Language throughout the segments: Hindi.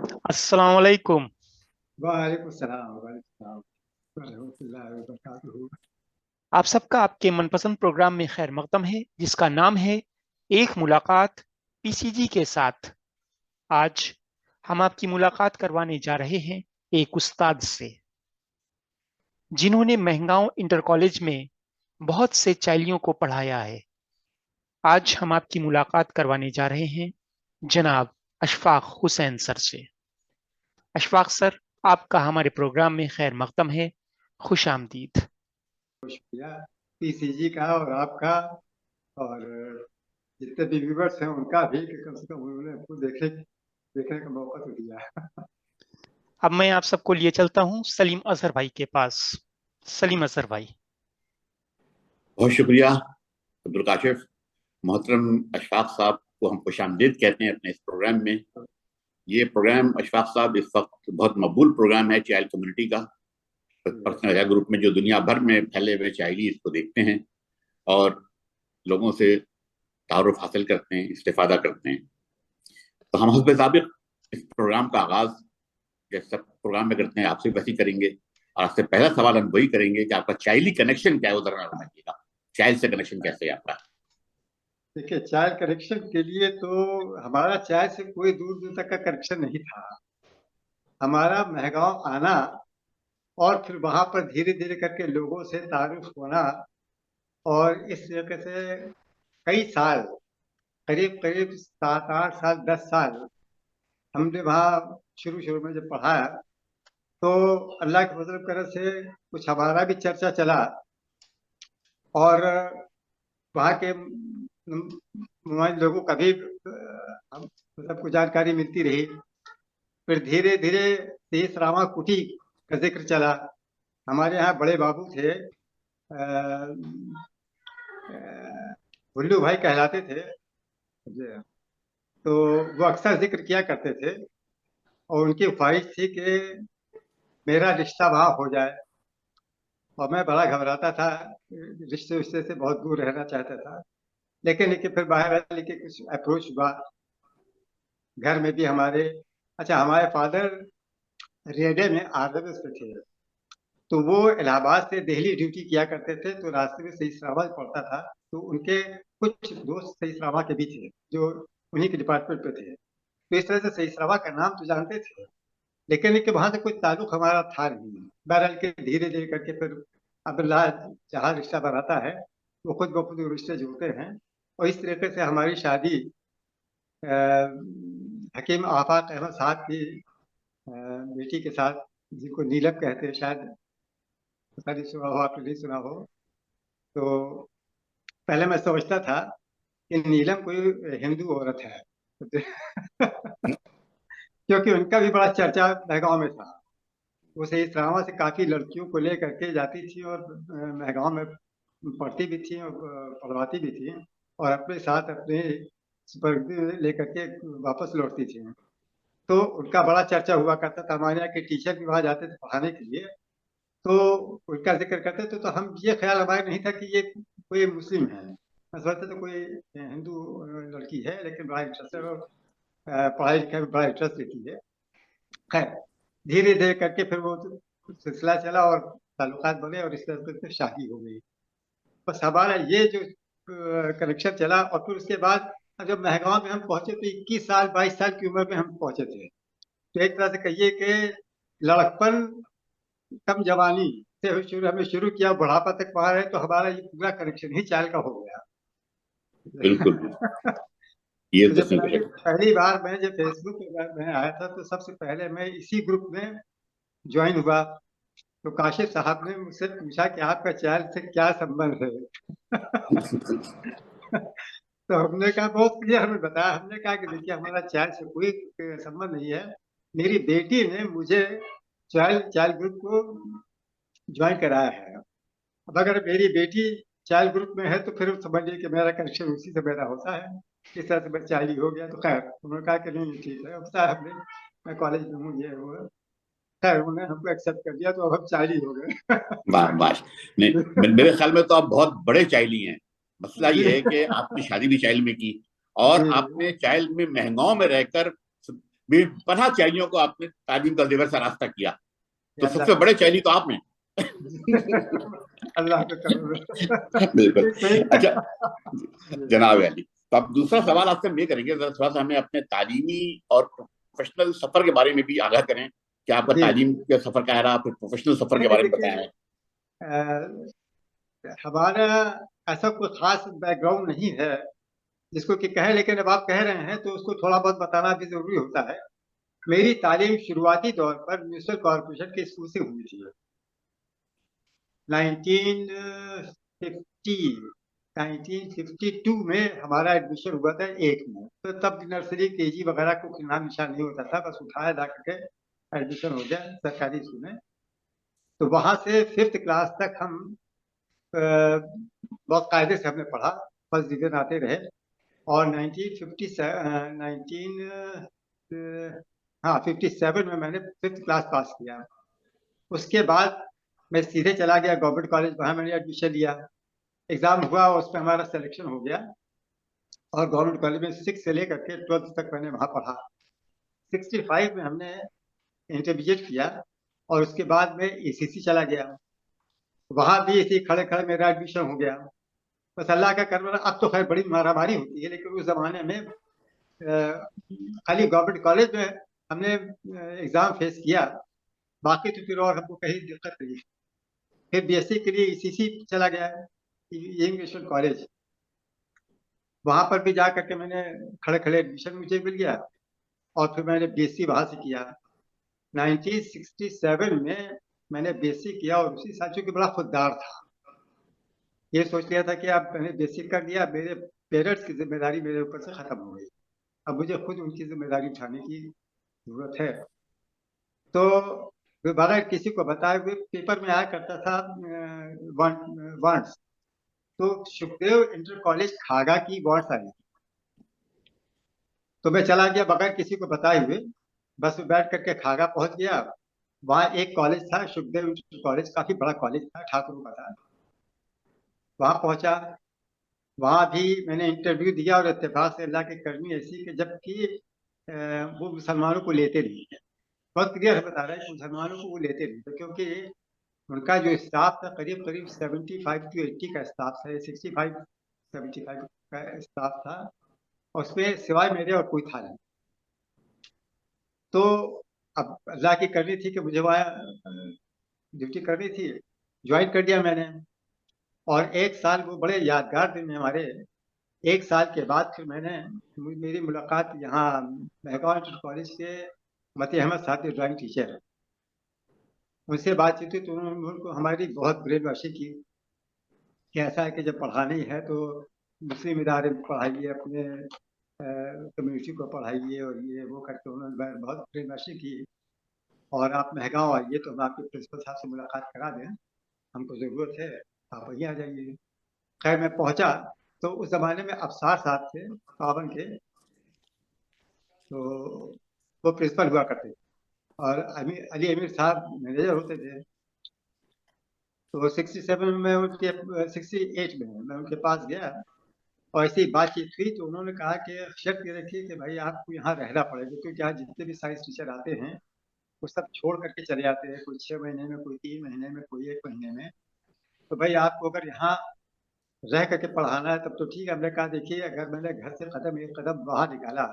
अस्सलाम वालेकुम। वालेकुम सलाम रहमतुल्लाहि व बरकातुहू। आप सबका आपके मनपसंद प्रोग्राम में खैर मकदम है, जिसका नाम है एक मुलाकात पीसीजी के साथ। आज हम आपकी मुलाकात करवाने जा रहे हैं एक उस्ताद से, जिन्होंने महंगाओं इंटर कॉलेज में बहुत से चाइलियों को पढ़ाया है। आज हम आपकी मुलाकात करवाने जा रहे हैं जनाब अशफाक हुसैन सर से। अशफाक सर, आपका हमारे प्रोग्राम में खैर मकदम है। खुश आमदीद। शुक्रिया पीसीजी का और आपका, और जितने भी व्यूवर्स हैं उनका भी, कि कम से कम उन्होंने हमको देखने का मौका तो दिया। अब मैं आप सबको लिए चलता हूँ सलीम अजहर भाई के पास। सलीम अजहर भाई। बहुत शुक्रिया अब्दुल काशिफ। मोहतरम अशफाक साहब को हम खुशामदीद कहते हैं अपने इस प्रोग्राम में। ये प्रोग्राम अशफाक साहब इस वक्त बहुत मकबूल प्रोग्राम है चाइल्ड कम्युनिटी का, पर्सनल ग्रुप में जो दुनिया भर में फैले हुए चाइल्ड इसको देखते हैं और लोगों से तारुफ हासिल करते हैं, इस्तेफादा करते हैं। तो हम हस्ब साबिक इस प्रोग्राम का आगाज जैसे सब प्रोग्राम में करते हैं आपसे वैसे ही करेंगे। और आपसे पहला सवाल हम वही करेंगे कि आपका चाइल्ड कनेक्शन क्या है, उधर बताइएगा। चाइल्ड से कनेक्शन कैसे है आपका? देखिए, चाइल्ड कनेक्शन के लिए तो हमारा चाइल्ड से कोई दूर दूर तक का कनेक्शन नहीं था। हमारा महगांव आना और फिर वहां पर धीरे धीरे करके लोगों से तारुफ होना, और इस तरीके से कई साल, करीब करीब 7 8 साल 10 साल हमने वहाँ शुरू शुरू में जब पढ़ा, तो अल्लाह के फजल करम से कुछ हमारा भी चर्चा चला, और वहाँ के लोगों का भी हम सबको जानकारी मिलती रही। फिर धीरे धीरे तेईस रामा कुटी का जिक्र चला। हमारे यहाँ बड़े बाबू थे, भुल्लू भाई कहलाते थे, तो वो अक्सर जिक्र किया करते थे, और उनकी ख्वाहिश थी कि मेरा रिश्ता वहाँ हो जाए। और मैं बड़ा घबराता था, रिश्ते रिश्ते से बहुत दूर रहना चाहता था। लेकिन फिर बाहर वाले के कुछ अप्रोच हुआ, घर में भी हमारे, अच्छा हमारे फादर रेलवे में आरडब्ल्यू पे थे, तो वो इलाहाबाद से दिल्ली ड्यूटी किया करते थे, तो रास्ते में सही इस्लामाबाद पड़ता था। तो उनके कुछ दोस्त सही इस्लामाबाद के भी थे जो उन्हीं के डिपार्टमेंट पे थे। तो इस तरह से सही इस्लामाबाद का नाम तो जानते थे, लेकिन वहां से कोई ताल्लुक हमारा था नहीं। बहरहाल के धीरे धीरे करके फिर अब अल्लाह जहाँ रिश्ता बनाता है वो खुद ब खुद रिश्ते जुड़ते हैं। और इस तरीके से हमारी शादी हकीम आफाक अहमद साहब की बेटी के साथ, जिनको नीलम कहते हैं, शायद पता नहीं सुना हो, आपने नहीं सुना हो। तो पहले मैं समझता था कि नीलम कोई हिंदू औरत है, क्योंकि उनका भी बड़ा चर्चा महगांव में था। वो सही इस्लामा से काफी लड़कियों को लेकर के जाती थी, और महगांव में पढ़ती भी थी और पढ़वाती भी थी, और अपने साथ अपने सुपर्द लेकर के वापस लौटती थी। तो उनका बड़ा चर्चा हुआ करता था। हमारे यहाँ के टीचर भी वहां जाते थे पढ़ाने के लिए, तो उनका जिक्र करते थे। तो हम ये ख्याल हमारे नहीं था कि ये कोई मुस्लिम है, मैं सोचता था कोई हिंदू लड़की है, लेकिन बड़ा इंटरेस्ट है, और पढ़ाई लिखाई में बड़ा इंटरेस्ट लेती है। खैर, धीरे धीरे करके फिर वो सिलसिला चला और ताल्लुकात बने, और इस तरह से शादी हो गई। बस हमारा ये जो कनेक्शन चला, और फिर उसके बाद जब महगांव में हम पहुंचे तो 21 साल 22 साल की उम्र में हम पहुंचे थे। तो एक तरह से कहिए कि लड़कपन कम जवानी से हमने शुरू किया, बुढ़ापा तक पढ़ा रहे, तो हमारा ये पूरा कनेक्शन ही चाइल्ड का हो गया। बिल्कुल। ये तो तो जब सही पहली है। पहली बार मैं जब फेसबुक पे मैं आया था, तो सबसे पहले मैं इसी ग्रुप में ज्वाइन हुआ। तो काशिफ साहब ने मुझसे पूछा कि आपका चाइल्ड से क्या संबंध है। तो हमने कहा, बहुत क्लियर हमें बताया। हमने कहा कि देखिए, हमारा चाइल्ड से कोई संबंध नहीं है। मेरी बेटी ने मुझे चाइल्ड चाइल्ड ग्रुप को ज्वाइन कराया है। अब अगर मेरी बेटी चाइल्ड ग्रुप में है, तो फिर समझिए कि मेरा कनेक्शन उसी से मेरा होता है। इस तरह से मैं चाइल्ड ही हो गया। तो खैर उन्होंने कहा कि नहीं ठीक है, अब साहब ने, मैं कॉलेज में हूँ, ये वो। खैर उन्होंने हमको एक्सेप्ट कर दिया, तो अब हम चाइल्ड ही हो गए। वाह वाह। नहीं, मेरे ख्याल में तो आप बहुत बड़े चाइल्ड हैं। मसला ये है जी कि आपने शादी भी चाइल्ड में की और जी आपने चाइल्ड में महंगाओं में रहकर बेपनाह चैलियों को आपने तालीम का जेवर से रास्ता किया, तो अल्लाह सबसे बड़े चैली तो आपने। अल्लाह का करम। बिल्कुल। अच्छा जी। जनाब अली, तो अब दूसरा सवाल आपसे हम ये करेंगे, जरा थोड़ा सा हमें अपने तालीमी और प्रोफेशनल सफर के बारे में भी आगाह करें कि आपका जी तालीम के सफर का रहा, फिर प्रोफेशनल सफर के नहीं बारे में देखिए, बताएं। हमारा ऐसा कोई खास बैकग्राउंड नहीं है जिसको कि कहे, लेकिन अब आप कह रहे हैं तो उसको थोड़ा बहुत बताना भी जरूरी होता है। मेरी तालीम शुरुआती दौर पर म्यूनिसिपल कॉरपोरेशन के स्कूल से हुई थी। 1950 1952 में हमारा एडमिशन हुआ था एक में, तो तब नर्सरी केजी वगैरह को नाम निशान नहीं होता था, बस उठाया जा करके एडमिशन हो गया सरकारी स्कूल में। तो वहां से 5th क्लास तक हम बहुत कायदे से हमने पढ़ा, फर्स्ट डिवीजन आते रहे। और 1957 में मैंने 5th क्लास पास किया। उसके बाद मैं सीधे चला गया गवर्नमेंट कॉलेज, वहां मैंने एडमिशन लिया। एग्जाम हुआ, उसमें हमारा सिलेक्शन हो गया और गवर्नमेंट कॉलेज में 6 से लेकर के 12th तक मैंने वहां पढ़ा। 65 में हमने इंटरमीडिएट किया और उसके बाद में ईसीसी चला गया। वहां भी इसी खड़े खड़े मेरा एडमिशन हो गया। बस अल्लाह का करम। अब तो खैर बड़ी मारामारी होती है, लेकिन उस जमाने में खाली गवर्नमेंट कॉलेज में हमने एग्जाम फेस किया, बाकी तो फिर और हमको कहीं दिक्कत नहीं। फिर बीएससी के लिए ईसीसी चला गया, यंग नेशनल कॉलेज। वहां पर भी जा करके मैंने खड़े खड़े एडमिशन मुझे मिल गया और फिर मैंने बीएससी वहां से किया। 1967 में मैंने बीएससी किया और उसी साल चूंकि बड़ा खुददार था, ये सोच लिया था कि अब मैंने बीएससी कर दिया, मेरे पेरेंट्स की जिम्मेदारी मेरे ऊपर से खत्म हो गई, अब मुझे खुद उनकी जिम्मेदारी उठाने की जरूरत है। तो दोबारा किसी को बताए हुए पेपर में आया करता था वांट्स, तो सुखदेव इंटर कॉलेज खागा की वांट्स आई। तो मैं चला गया बगैर किसी को बताए हुए, बस में बैठ करके खागा पहुंच गया। वहाँ एक कॉलेज था सुखदेव इंटर कॉलेज, काफी बड़ा कॉलेज था, ठाकुरों का था। वहां पहुंचा, वहां भी मैंने इंटरव्यू दिया और इत्तेफाक से अल्लाह की करनी ऐसी कि जबकि वो मुसलमानों को लेते नहीं है, बहुत क्लियर बता रहा है कि मुसलमानों को वो लेते नहीं थे, क्योंकि उनका जो स्टाफ था करीब करीब 75 to 80 का स्टाफ था, 65-75 का स्टाफ था, और उसमें सिवाय मेरे और कोई था नहीं। तो अब अल्लाह की करनी थी कि मुझे वहाँ ड्यूटी करनी थी, ज्वाइन कर दिया मैंने। और एक साल वो बड़े यादगार दिन में हमारे। एक साल के बाद फिर मेरी मुलाकात यहाँ महगांव इंटर कॉलेज के मती अहमद साहब के ड्राइंग टीचर है, उनसे बातचीत हुई तो उन्होंने उनको हमारी बहुत ब्रेन वॉशिंग की कि ऐसा है कि जब पढ़ाना ही है तो मुस्लिम इदारे में पढ़ाइए, अपने कम्युनिटी को पढ़ाइए, और ये वो करके उन्होंने बहुत ब्रेन वॉशिंग की। और आप महगांव आइए तो हम आपके प्रिंसिपल साहब से मुलाकात करा दें, हमको ज़रूरत है, आप वहीं आ जाइए। खैर मैं पहुंचा तो उस जमाने में अफसार साहब थे पावन के, तो वो प्रिंसिपल हुआ करते थे और अली अमीर साहब मैनेजर होते थे। तो 67 में उनके 68 में मैं उनके पास गया और ऐसी बातचीत हुई तो उन्होंने कहा कि शर्त ये रखिए कि भाई आपको यहाँ रहना पड़ेगा, क्योंकि यहाँ जितने भी साइंस टीचर आते हैं वो सब छोड़ करके चले जाते हैं, कोई 6 महीने में, कोई 3 महीने में, कोई 1 महीने में। तो भाई आपको अगर यहाँ रह करके पढ़ाना है तब तो ठीक है। हमने कहा देखिए, अगर मैंने घर से कदम एक कदम बाहर निकाला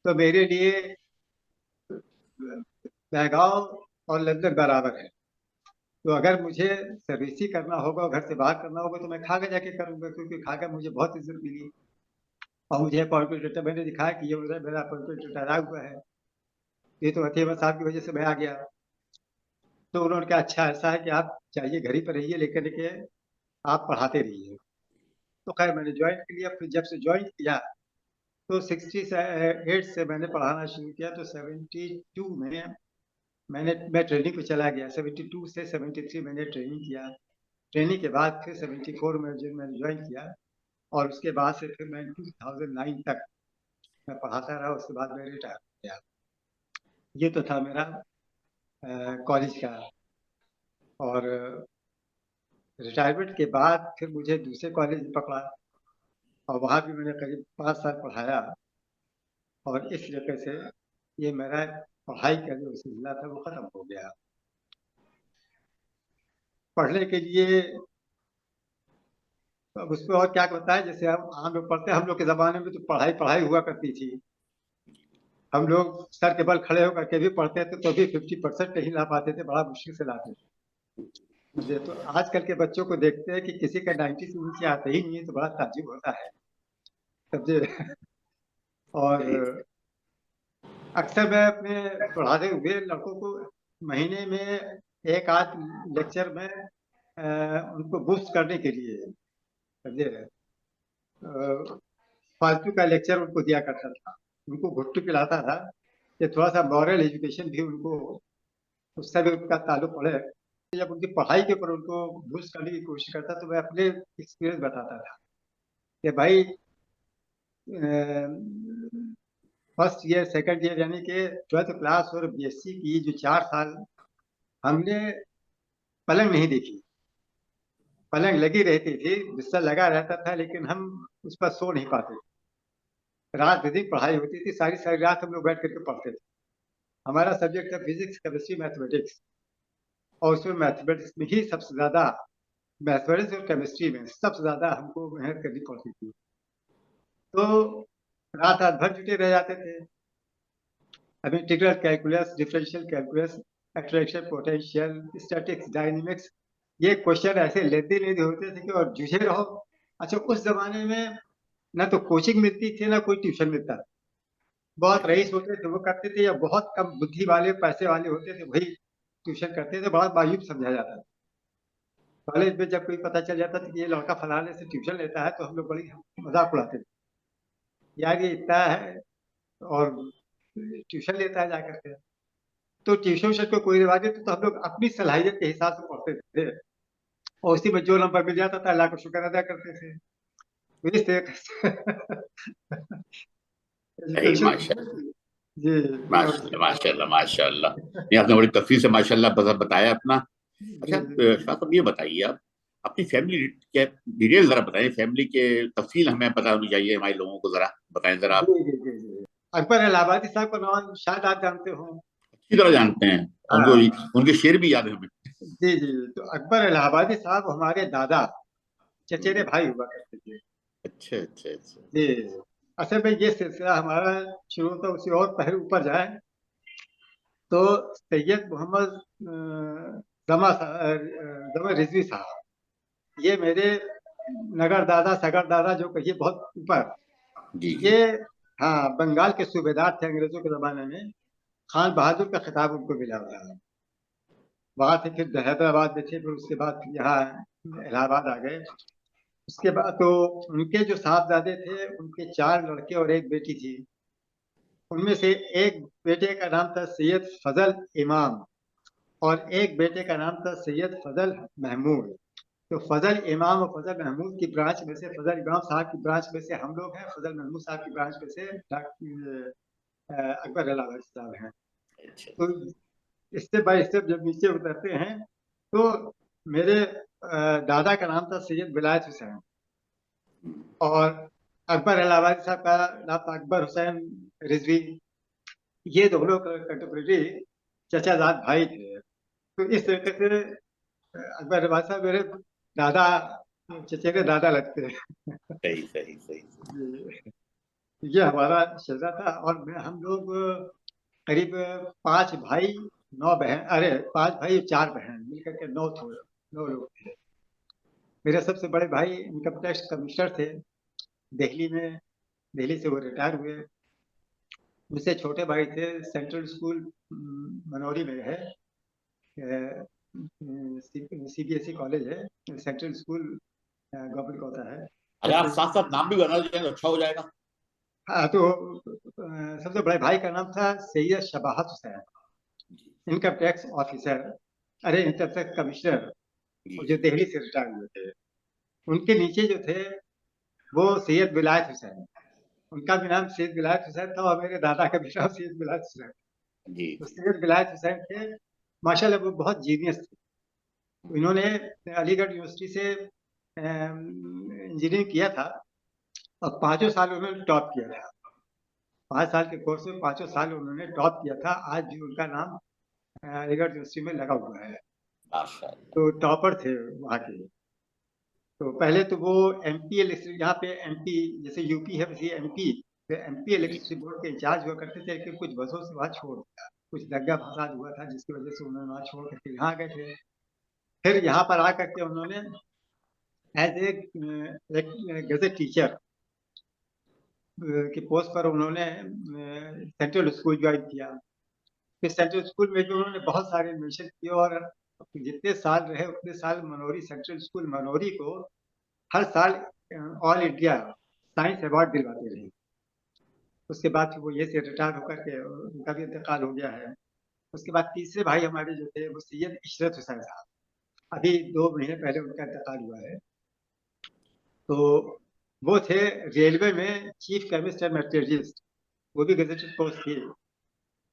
तो मेरे लिए महगांव और लंदन बराबर है। तो अगर मुझे सर्विस ही करना होगा और घर से बाहर करना होगा तो मैं खागा जाके करूंगा, क्योंकि खागा मुझे बहुत इज्जत मिली और मुझे अपॉइंटमेंट लेटर मैंने दिखाया कि ये मेरा अपॉइंटमेंट लेटर आया हुआ है। ये तो अतीब साहब की वजह से मैं आ गया। तो उन्होंने कहा अच्छा ऐसा है कि आप चाहिए घर ही पर रहिए, लेकर के आप पढ़ाते रहिए। तो खैर मैंने ज्वाइन किया। फिर जब से ज्वाइन किया तो 68 से मैंने पढ़ाना शुरू किया, तो 72 में मैं ट्रेनिंग पे चला गया। 72 से 73 मैंने ट्रेनिंग किया। ट्रेनिंग के बाद फिर 74 में जब मैंने ज्वाइन किया और उसके बाद से फिर मैं 2009 तक मैं पढ़ाता रहा। उसके बाद मैं रिटायर हो गया। ये तो था मेरा कॉलेज का। और रिटायरमेंट के बाद फिर मुझे दूसरे कॉलेज में पकड़ा और वहाँ भी मैंने करीब 5 साल पढ़ाया। और इस तरीके से ये मेरा पढ़ाई का जो सिलसिला था वो खत्म हो गया। पढ़ने के लिए अब उस पर और क्या बताएं, जैसे हम लोग पढ़ते, हम लोग के जमाने में तो पढ़ाई पढ़ाई हुआ करती थी। हम लोग सर के बल खड़े होकर के भी पढ़ते थे तो भी 50% नहीं ला पाते थे, बड़ा मुश्किल से लाते थे। मुझे तो आजकल के बच्चों को देखते हैं कि किसी का 90 से नीचे आता ही नहीं है, तो बड़ा ताज्जुब होता है समझे। और अक्सर मैं अपने पढ़ाते हुए लड़कों को महीने में एक आध लेक्चर में उनको बूस्ट करने के लिए समझे फालतू का लेक्चर उनको दिया करता था, उनको घुट्टू पिलाता था कि थोड़ा सा मॉरल एजुकेशन भी उनको, उससे भी उनका ताल्लुक पड़े। जब उनकी पढ़ाई के ऊपर उनको बूस्ट करने की कोशिश करता तो मैं अपने एक्सपीरियंस बताता था कि भाई फर्स्ट ईयर सेकंड ईयर यानी कि 12th क्लास और बीएससी की जो 4 साल हमने पलंग नहीं देखी। पलंग लगी रहती थी, बिस्तर लगा रहता था, लेकिन हम उस पर सो नहीं पाते। रात दिन पढ़ाई होती थी, सारी सारी रात हम लोग बैठ करके पढ़ते थे। हमारा सब्जेक्ट था फिजिक्स केमिस्ट्री मैथमेटिक्स, और उसमें मैथमेटिक्स में ही सबसे ज्यादा, मैथमेटिक्स और केमिस्ट्री में सबसे ज्यादा हमको मेहनत करनी पड़ती थी। तो रात रात भर जुटे रह जाते थे। अब integral calculus, differential calculus, attraction potential, statics, dynamics, ये क्वेश्चन ऐसे लेंदी लेंदी होते थे कि और जूझे रहो। अच्छा, उस जमाने में ना तो कोचिंग मिलती थी ना कोई ट्यूशन मिलता था। बहुत रईस होते थे वो करते थे, या बहुत कम बुद्धि वाले पैसे वाले होते थे वही ट्यूशन करते थे। बड़ा मायूब समझा जाता था। कॉलेज में जब कोई पता चल जाता था कि ये लड़का फलाने से ट्यूशन लेता है तो हम लोग बड़ी मजाक उड़ाते थे, यार ये इतना है और ट्यूशन लेता है जाकर के। तो ट्यूशन उशन को कोई रिवाज नहीं, तो हम लोग अपनी सलाहियत के हिसाब से पढ़ते थे, और उसी में जो नंबर मिल जाता था अल्लाह का शुक्र अदा करते थे। तो इस तरीके से सही, एजुकेशन माशाल्लाह जी। और माशाल्लाह माशाल्लाह माशाल्लाह। ये आपने बड़ी तफसील से माशाल्लाह बताया अपना। अच्छा, जी शाह साहब ये बताइए, आप अपनी फैमिली के डिटेल जरा बताएं, फैमिली के तफसील हमें पता होनी चाहिए, हमारे लोगों को जरा बताएं जरा जी आप। जी जी जी। अकबर इलाहाबादी साहब का नाम शायद आप जानते हो। अच्छी तरह जानते हैं, उनको हाँ उनके शेर भी याद है हमें। जी जी। तो अकबर इलाहाबादी साहब हमारे दादा चचेरे भाई हुआ करते थे। अच्छा अच्छा अच्छा। जी। असल में ये सिलसिला हमारा शुरू तो उसी और पहले ऊपर जाए तो सैयद मोहम्मद जमा रिजवी साहब, ये मेरे नगर दादा सगर दादा जो कहिए बहुत ऊपर, जी जी। ये हाँ बंगाल के सूबेदार थे अंग्रेजों के जमाने में। खान बहादुर का खिताब उनको मिला हुआ है। वहां से फिर हैदराबाद में थे, फिर उसके बाद यहाँ इलाहाबाद आ गए। उसके बाद तो उनके जो साहबजादे थे उनके 4 लड़के और एक बेटी थी। उनमें से एक बेटे का नाम था सैयद फजल इमाम, और एक बेटे का नाम था सैयद फजल महमूद। तो फजल इमाम और फजल महमूद की ब्रांच में से, फजल इमाम साहब की ब्रांच में से हम लोग हैं, फजल महमूद साहब की ब्रांच में से अकबर इलाहाबादी साहब हैं। अच्छा तो स्टेप बाय स्टेप जब नीचे उतरते हैं तो मेरे दादा का नाम था सैयद विलायत हुसैन, और अकबर इलाहाबादी साहब का नाम था अकबर हुसैन रिजवी। ये दोनों कंटेम्प्रेरी चचाजाद भाई थे। तो इस तरीके से अकबर इलाहाबादी साहब मेरे दादा, चचेरे दादा लगते हैं। सही सही सही। ये हमारा चलता था। और हम लोग करीब 5 भाई 9 बहन, अरे 5 भाई 4 बहन मिलकर के 9 लोग थे। मेरे सबसे बड़े भाई इनकम टैक्स कमिश्नर थे दिल्ली में, दिल्ली से वो रिटायर हुए। मुझसे छोटे भाई थे सेंट्रल स्कूल मनौरी में है, सीबीएसई कॉलेज है, सेंट्रल स्कूल गवर्नमेंट का होता है। अगर आप साथ साथ नाम भी बना दें तो अच्छा हो जाएगा। हाँ तो सबसे बड़े भाई का नाम था सैयद शबाहत हुसैन, जी इनकम टैक्स ऑफिसर, अरे इनकम टैक्स कमिश्नर, जी जो जी। दिल्ली से रिटायर हुए थे। उनके नीचे जो थे वो सैयद विलायत हुसैन, उनका भी नाम सैयद विलायत हुसैन था, और मेरे दादा का भी नाम सैयद विलायत हुसैन। जी तो जी। सैयद विलायत हुसैन थे, माशाल्लाह वो बहुत जीनियस थे। इन्होंने अलीगढ़ यूनिवर्सिटी से इंजीनियरिंग किया था, और 5 साल उन्होंने टॉप किया था। 5 साल के कोर्स में 5 साल उन्होंने टॉप किया था। आज भी उनका नाम अलीगढ़ यूनिवर्सिटी में लगा हुआ है। तो टॉपर थे वहाँ के। तो पहले तो वो एमपी इलेक्ट्रिसिटी, यहाँ पे एमपी जैसे यूपी है वैसे एमपी, तो एमपी इलेक्ट्रिसिटी बोर्ड के इंचार्ज हुआ करते थे, लेकिन कुछ बसों से वहाँ छोड़ दिया, कुछ दंगा फसाद हुआ था जिसकी वजह से उन्होंने वहाँ छोड़ करके यहाँ गए थे। फिर यहाँ पर आकर के उन्होंने एज ए गजेट टीचर की पोस्ट पर उन्होंने सेंट्रल स्कूल ज्वाइन किया। फिर सेंट्रल स्कूल में भी उन्होंने बहुत सारे इन्वेंशन किए, और जितने साल रहे उतने साल मनोरी सेंट्रल स्कूल मनोरी को हर साल ऑल इंडिया साइंस अवार्ड दिलवाते रहे। उसके बाद वो ये से रिटायर होकर के उनका भी इंतकाल हो गया है। उसके बाद तीसरे भाई हमारे जो थे वो सैयद इशरत हुसैन साहब, अभी 2 महीने पहले उनका इंतकाल हुआ है। तो वो थे रेलवे में चीफ केमिस्ट एंड मेट्रोलॉजिस्ट, वो भी गजेटेड पोस्ट थी।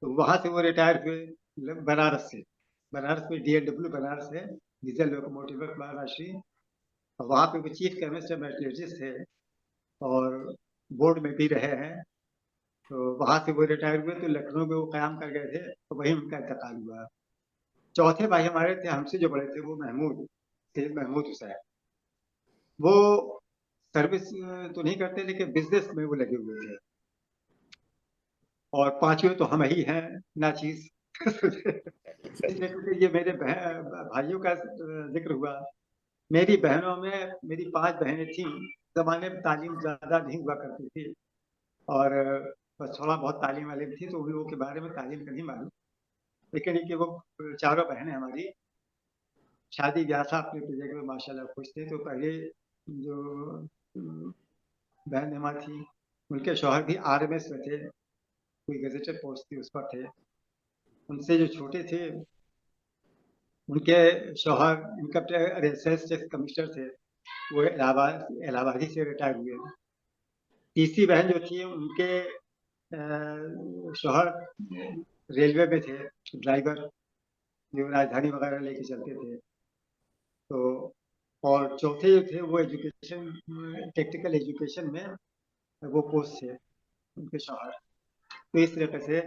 तो वहां से वो रिटायर हुए बनारस से, बनारस में DLW बनारस है, डीजल लोकोमोटिव महाराष्ट्री। वहाँ पे वो चीफ केमिस्ट एंड मेट्रोलॉजिस्ट थे और बोर्ड में भी रहे हैं। तो वहां से वो रिटायर हुए तो लखनऊ में वो क्याम कर गए थे, तो वहीं उनका इंतकाल हुआ। चौथे भाई हमारे थे हमसे जो बड़े थे वो महमूद थे, महमूद हुसैन। वो सर्विस तो नहीं करते लेकिन बिजनेस में वो लगे हुए थे। और पांचवें तो हम ही हैं नाचीज। ये मेरे भाइयों का जिक्र हुआ। मेरी बहनों में मेरी 5 बहनें थीं। जमाने में तालीम ज्यादा नहीं हुआ करती थी और बस थोड़ा बहुत तालीम वाली थी, तो उन लोगों के बारे में तालीम का नहीं मालूम। लेकिन ये कि वो चारों बहनें हमारी शादी ब्याह था अपने पिता में माशाल्लाह खुश थे। तो पहले जो बहन हमारी थी उनके शौहर भी RMS में थे, कोई गजेटेड पोस्ट थी उस पर थे। उनसे जो छोटे थे उनके शौहर इनकम टैक्स कमिश्नर थे, वो इलाहाबादी से रिटायर हुए। तीसरी बहन जो थी उनके शौहर रेलवे में थे, ड्राइवर जो राजधानी वगैरह लेके चलते थे। तो और चौथे जो थे वो एजुकेशन, टेक्निकल एजुकेशन में वो पोस्ट थे उनके शौहर। तो इस तरीके से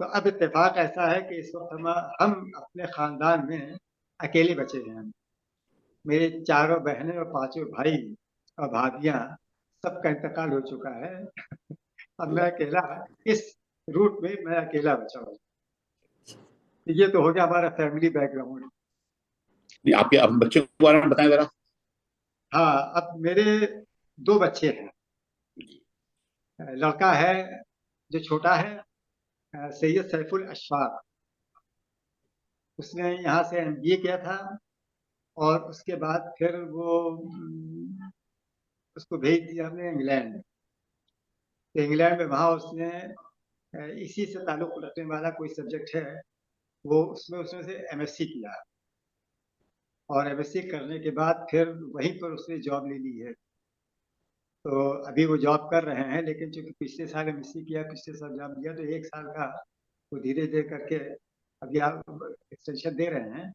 तो अब इत्तेफाक ऐसा है कि इस वक्त हम अपने खानदान में अकेले बचे हैं। मेरे चारों बहनें और 5 भाई और भाभियां सबका इंतकाल हो चुका है। अब मैं अकेला, इस रूट में मैं अकेला बचा हूँ। ये तो हो गया हमारा फैमिली बैकग्राउंड। आपके अपने बच्चों के बारे में बताएं जरा। हाँ, अब मेरे 2 बच्चे हैं। लड़का है जो छोटा है सैयद सैफुल अशफाक, उसने यहाँ से MBA किया था और उसके बाद फिर वो उसको भेज दिया हमने इंग्लैंड। तो इंग्लैंड में वहाँ उसने इसी से ताल्लुक रखने वाला कोई सब्जेक्ट है, वो उसमें उसमें से MSc किया और MSc करने के बाद फिर वहीं पर उसने जॉब ले ली है। तो अभी वो जॉब कर रहे हैं, लेकिन चूंकि पिछले साल MSc किया, पिछले साल जॉब लिया, तो 1 साल का वो धीरे धीरे करके अभी आप एक्सटेंशन दे रहे हैं।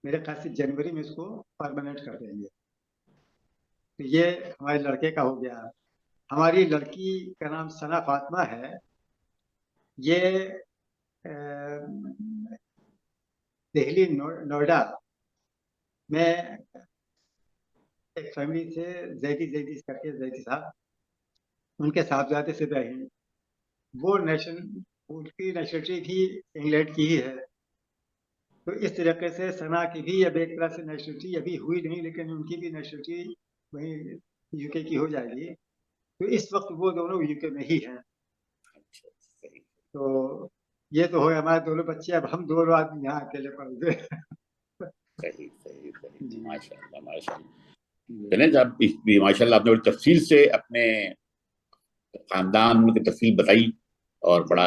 मेरे ख्याल से जनवरी में इसको परमानेंट कर देंगे। तो ये हमारे लड़के का हो गया। हमारी लड़की का नाम सना फातिमा है। ये दिल्ली नोएडा में एक फैमिली से जैदी करके जैदी साहब, उनके साहबजादे से रहे। वो उनकी नेशनलिटी भी इंग्लैंड की ही है। तो इस तरीके से सना की भी अब एक तरह से नेशनलिटी अभी हुई नहीं, लेकिन उनकी भी नेशनलिटी वही UK की हो जाएगी। तो इस वक्त वो दोनों UK में ही हैं। तो ये तो हो हमारे दोनों बच्चे। अब हम दोनों आदमी यहाँ अकेले पड़ गए। सही सही सही, माशाल्लाह माशाल्लाह। चलें, जब माशाल्लाह आपने बड़ी तफसील से अपने खानदान की तफसील बताई और बड़ा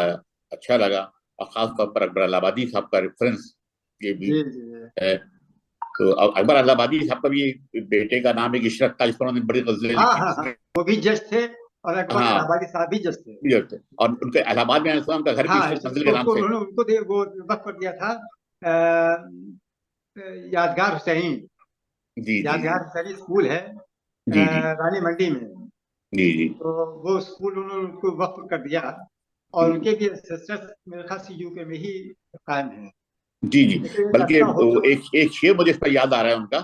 अच्छा लगा, और खास तौर पर अकबर इलाहाबादी साहब का रेफरेंस ये भी है। तो अकबर इलाहाबादी साहब का भी बेटे का नाम एक इशरत था, जिस पर उन्होंने बड़ी गजलें लिखी। वो भी जज थे और अकबर इलाहाबादी साहब भी जज थे। और उनके इलाहाबाद में उनका घर भी इशरत मंजिल के नाम से उनको वो वक्त कर दिया था यादगार हुसैन। यादगार हुसैन स्कूल है रानी मंडी में। जी जी। तो वो स्कूल उन्होंने उनको वक्फ कर दिया और उनके भी एंसेस्टर्स मेरे ख्याल से यूके में ही कायम है। जी जी, लेकिन बल्कि ऐसा हो तो एक शेर मुझे इस पर याद आ रहा है उनका।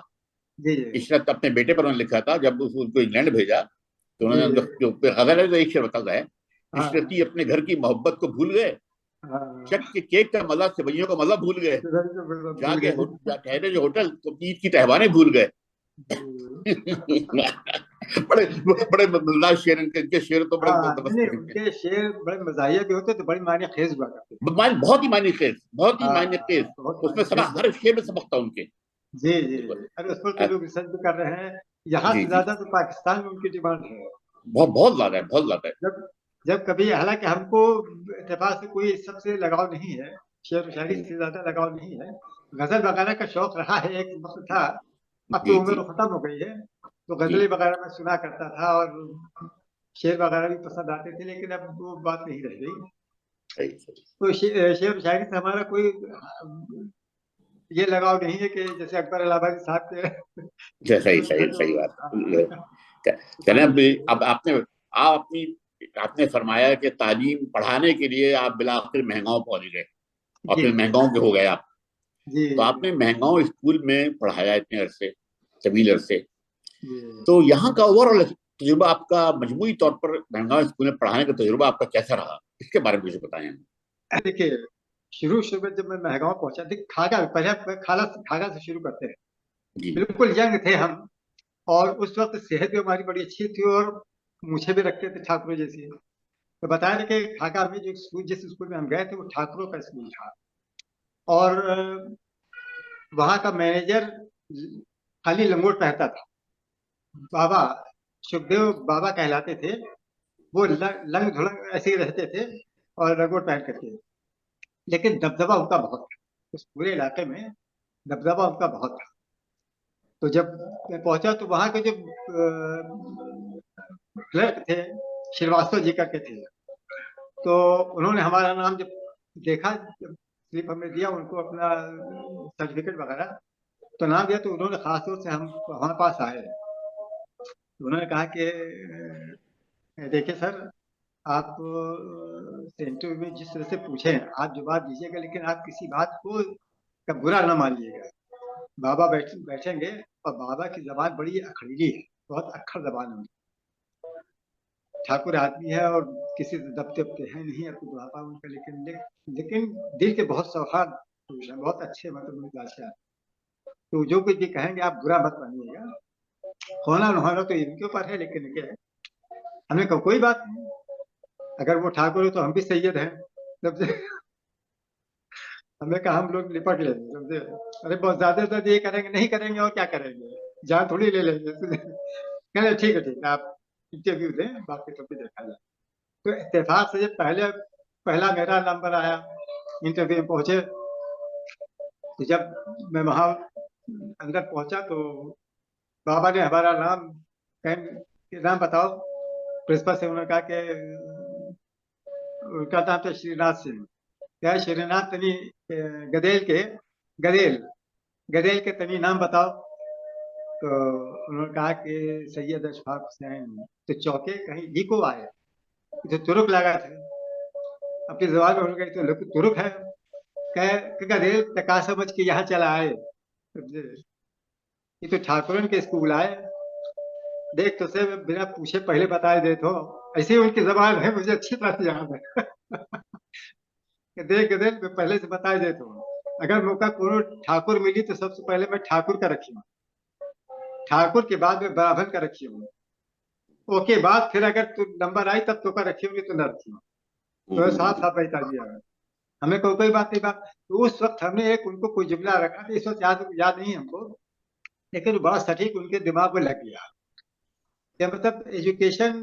जी जी इशरत अपने बेटे पर उन्होंने लिखा था, जब उनको इंग्लैंड भेजा तो जी उन्होंने जी जो गजल है, तो एक शेर बताता है, हाँ इशरती अपने घर की मोहब्बत को भूल गए, हाँ चक के केक का मजा सेवइयों का मजा भूल गए, भूल जाके गए। ठहरे जो होटल तो ईद की तहवारें भूल गए। जी। बड़े बड़े मजेदार शेर इनके शेर तो बड़े हाँ नहीं जबरदस्त नहीं, किस्म उनके शेर बड़े मजाहिया भी होते तो बड़ी मायने खेज हुआ करते थे। बहुत ही मायने खेज, बहुत ही हाँ मायने खेज। बहुत उसमें मायने सबक, खेज हुआ हर शेर में करते थे। सबक था उनके। जी जी बिल्कुल। जी, अरे उस पर तो लोग रिसर्च भी कर रहे हैं। यहाँ जी से जी, ज्यादा तो पाकिस्तान में उनकी डिमांड है। बहुत बहुत ज्यादा है, बहुत ज्यादा है। जब जब कभी, हालांकि हमको इत्तेफाक से कोई सबसे लगाव नहीं है, शेर व शायरी से ज्यादा लगाव नहीं है। गजल वगैरह का शौक रहा है, एक वक्त था। अब जी तो उम्र जी खत्म हो गई है। तो जी, गजलें वगैरह मैं सुना करता था और शेर वगैरह भी पसंद आते थे, लेकिन अब वो बात नहीं रह गई। सही सही, तो शेर व शायरी से हमारा कोई ये लगाव नहीं है कि जैसे अकबर इलाहाबादी साहब के सही जो सही जो सही बात। हाँ, चले, किताबें लिखी है। अब आप अपनी आपने फरमाया कि तालीम पढ़ाने के लिए आप बिलाखिर महंगाओं पहुंच गए और जी फिर जी महंगाओं के हो गए आप। जी तो आपने महंगाओं स्कूल में पढ़ाया इतने अरसे, तवील अरसे, जी। तो यहाँ का ओवरऑल तजुर्बा आपका, मजमूई तौर पर महंगाओं स्कूल में पढ़ाने का तजुर्बा आपका कैसा रहा, इसके बारे में मुझे बताएं। देखिए, शुरू शुरू में जब मैं महगांव पहुंचा, देखिए खागा, पहले खागा से शुरू करते हैं। जी बिल्कुल यंग थे हम, और उस वक्त सेहत भी हमारी बड़ी अच्छी थी, और मूछें भी रखते थे ठाकुरों जैसी। तो बताया ना कि खागा में जो स्कूल, जिस स्कूल में हम गए थे, वो ठाकुरों का स्कूल था। और वहाँ का मैनेजर खाली लंगोट पहनता था। बाबा सुखदेव बाबा कहलाते थे। वो लंग धुलंग ऐसे ही रहते थे, और लंगोट पहन करके। लेकिन दबदबा उनका बहुत था, उस पूरे इलाके में दबदबा उनका बहुत था। तो जब मैं पहुंचा तो वहां के जो क्लर्क थे, श्रीवास्तव जी करके थे, तो उन्होंने हमारा नाम जब देखा, जब स्लिप हमें दिया उनको, अपना सर्टिफिकेट वगैरह, तो नाम दिया, तो उन्होंने खास तौर से हम हमारे पास आए। तो उन्होंने कहा कि देखिए सर, आप से इंटरव्यू में जिस तरह से पूछे, आप जवाब दीजिएगा, लेकिन आप किसी बात को का बुरा ना मानिएगा। बाबा बैठेंगे, और बाबा की जबान बड़ी अखरीली है, बहुत अक्खर जबान है। ठाकुर आदमी है, और किसी से दबते उबते हैं नहीं, अब तो बुढ़ापा उनका, लेकिन दिल के बहुत सौहार्द पुरुष हैं, बहुत अच्छे, मतलब बादशाह। तो जो कुछ भी कहेंगे आप बुरा मत मानिएगा, होना न होना तो इनके ऊपर है, लेकिन क्या है। हमने कहा कोई बात नहीं, अगर वो ठाकुर हो तो हम भी सैयद हैं, समझे। हमने कहा हम लोग निपट लेंगे, समझे। अरे बहुत ज्यादा ये करेंगे नहीं, करेंगे और क्या करेंगे, जान थोड़ी ले लेंगे। कहले ठीक है आप इंटरव्यू दें, बाकी तो फिर देखा जाए। तो इत्तेफाक से जब पहला मेरा नंबर आया, इंटरव्यू में पहुंचे, तो जब मैं वहां अंदर पहुंचा, तो बाबा ने हमारा नाम नाम बताओ। प्रिंसिपल से उन्होंने कहा कि उनका नाम था श्रीनाथ सिंह। क्या श्रीनाथ तनी गदेल के, गदेल गदेल के तनी नाम बताओ। तो उन्होंने कहा कि सैयद अशफाक हुसैन। तो चौके, कहीं इको आए, तो तुरुक लगा थे, अपनी जबान में उन्होंने कहा तो तुरुक है। कह गदेल टका समझ के यहाँ चला आए, ये तो ठाकुरन के स्कूल आए। देख तो से बिना पूछे पहले बता दे, तो ऐसे ही उनकी जबान है, मुझे अच्छी तरह से याद है। कि देख गदेल मैं पहले से बता दे, तो अगर मौका कोनो ठाकुर मिली तो सबसे पहले मैं ठाकुर का रखी हूँ, ठाकुर के बाद में ब्राह्मण का रखी हूँ, ओके बाद फिर अगर तू नंबर आई तब तो का रखी होगी, तो न रखी हूँ। तो साफ साफ बता दिया है। हमें कोई बात नहीं बात। तो उस वक्त हमने एक उनको कोई जुमला रखा था, इस वक्त याद याद नहीं हमको, लेकिन बड़ा सटीक उनके दिमाग में लग गया। क्या मतलब एजुकेशन,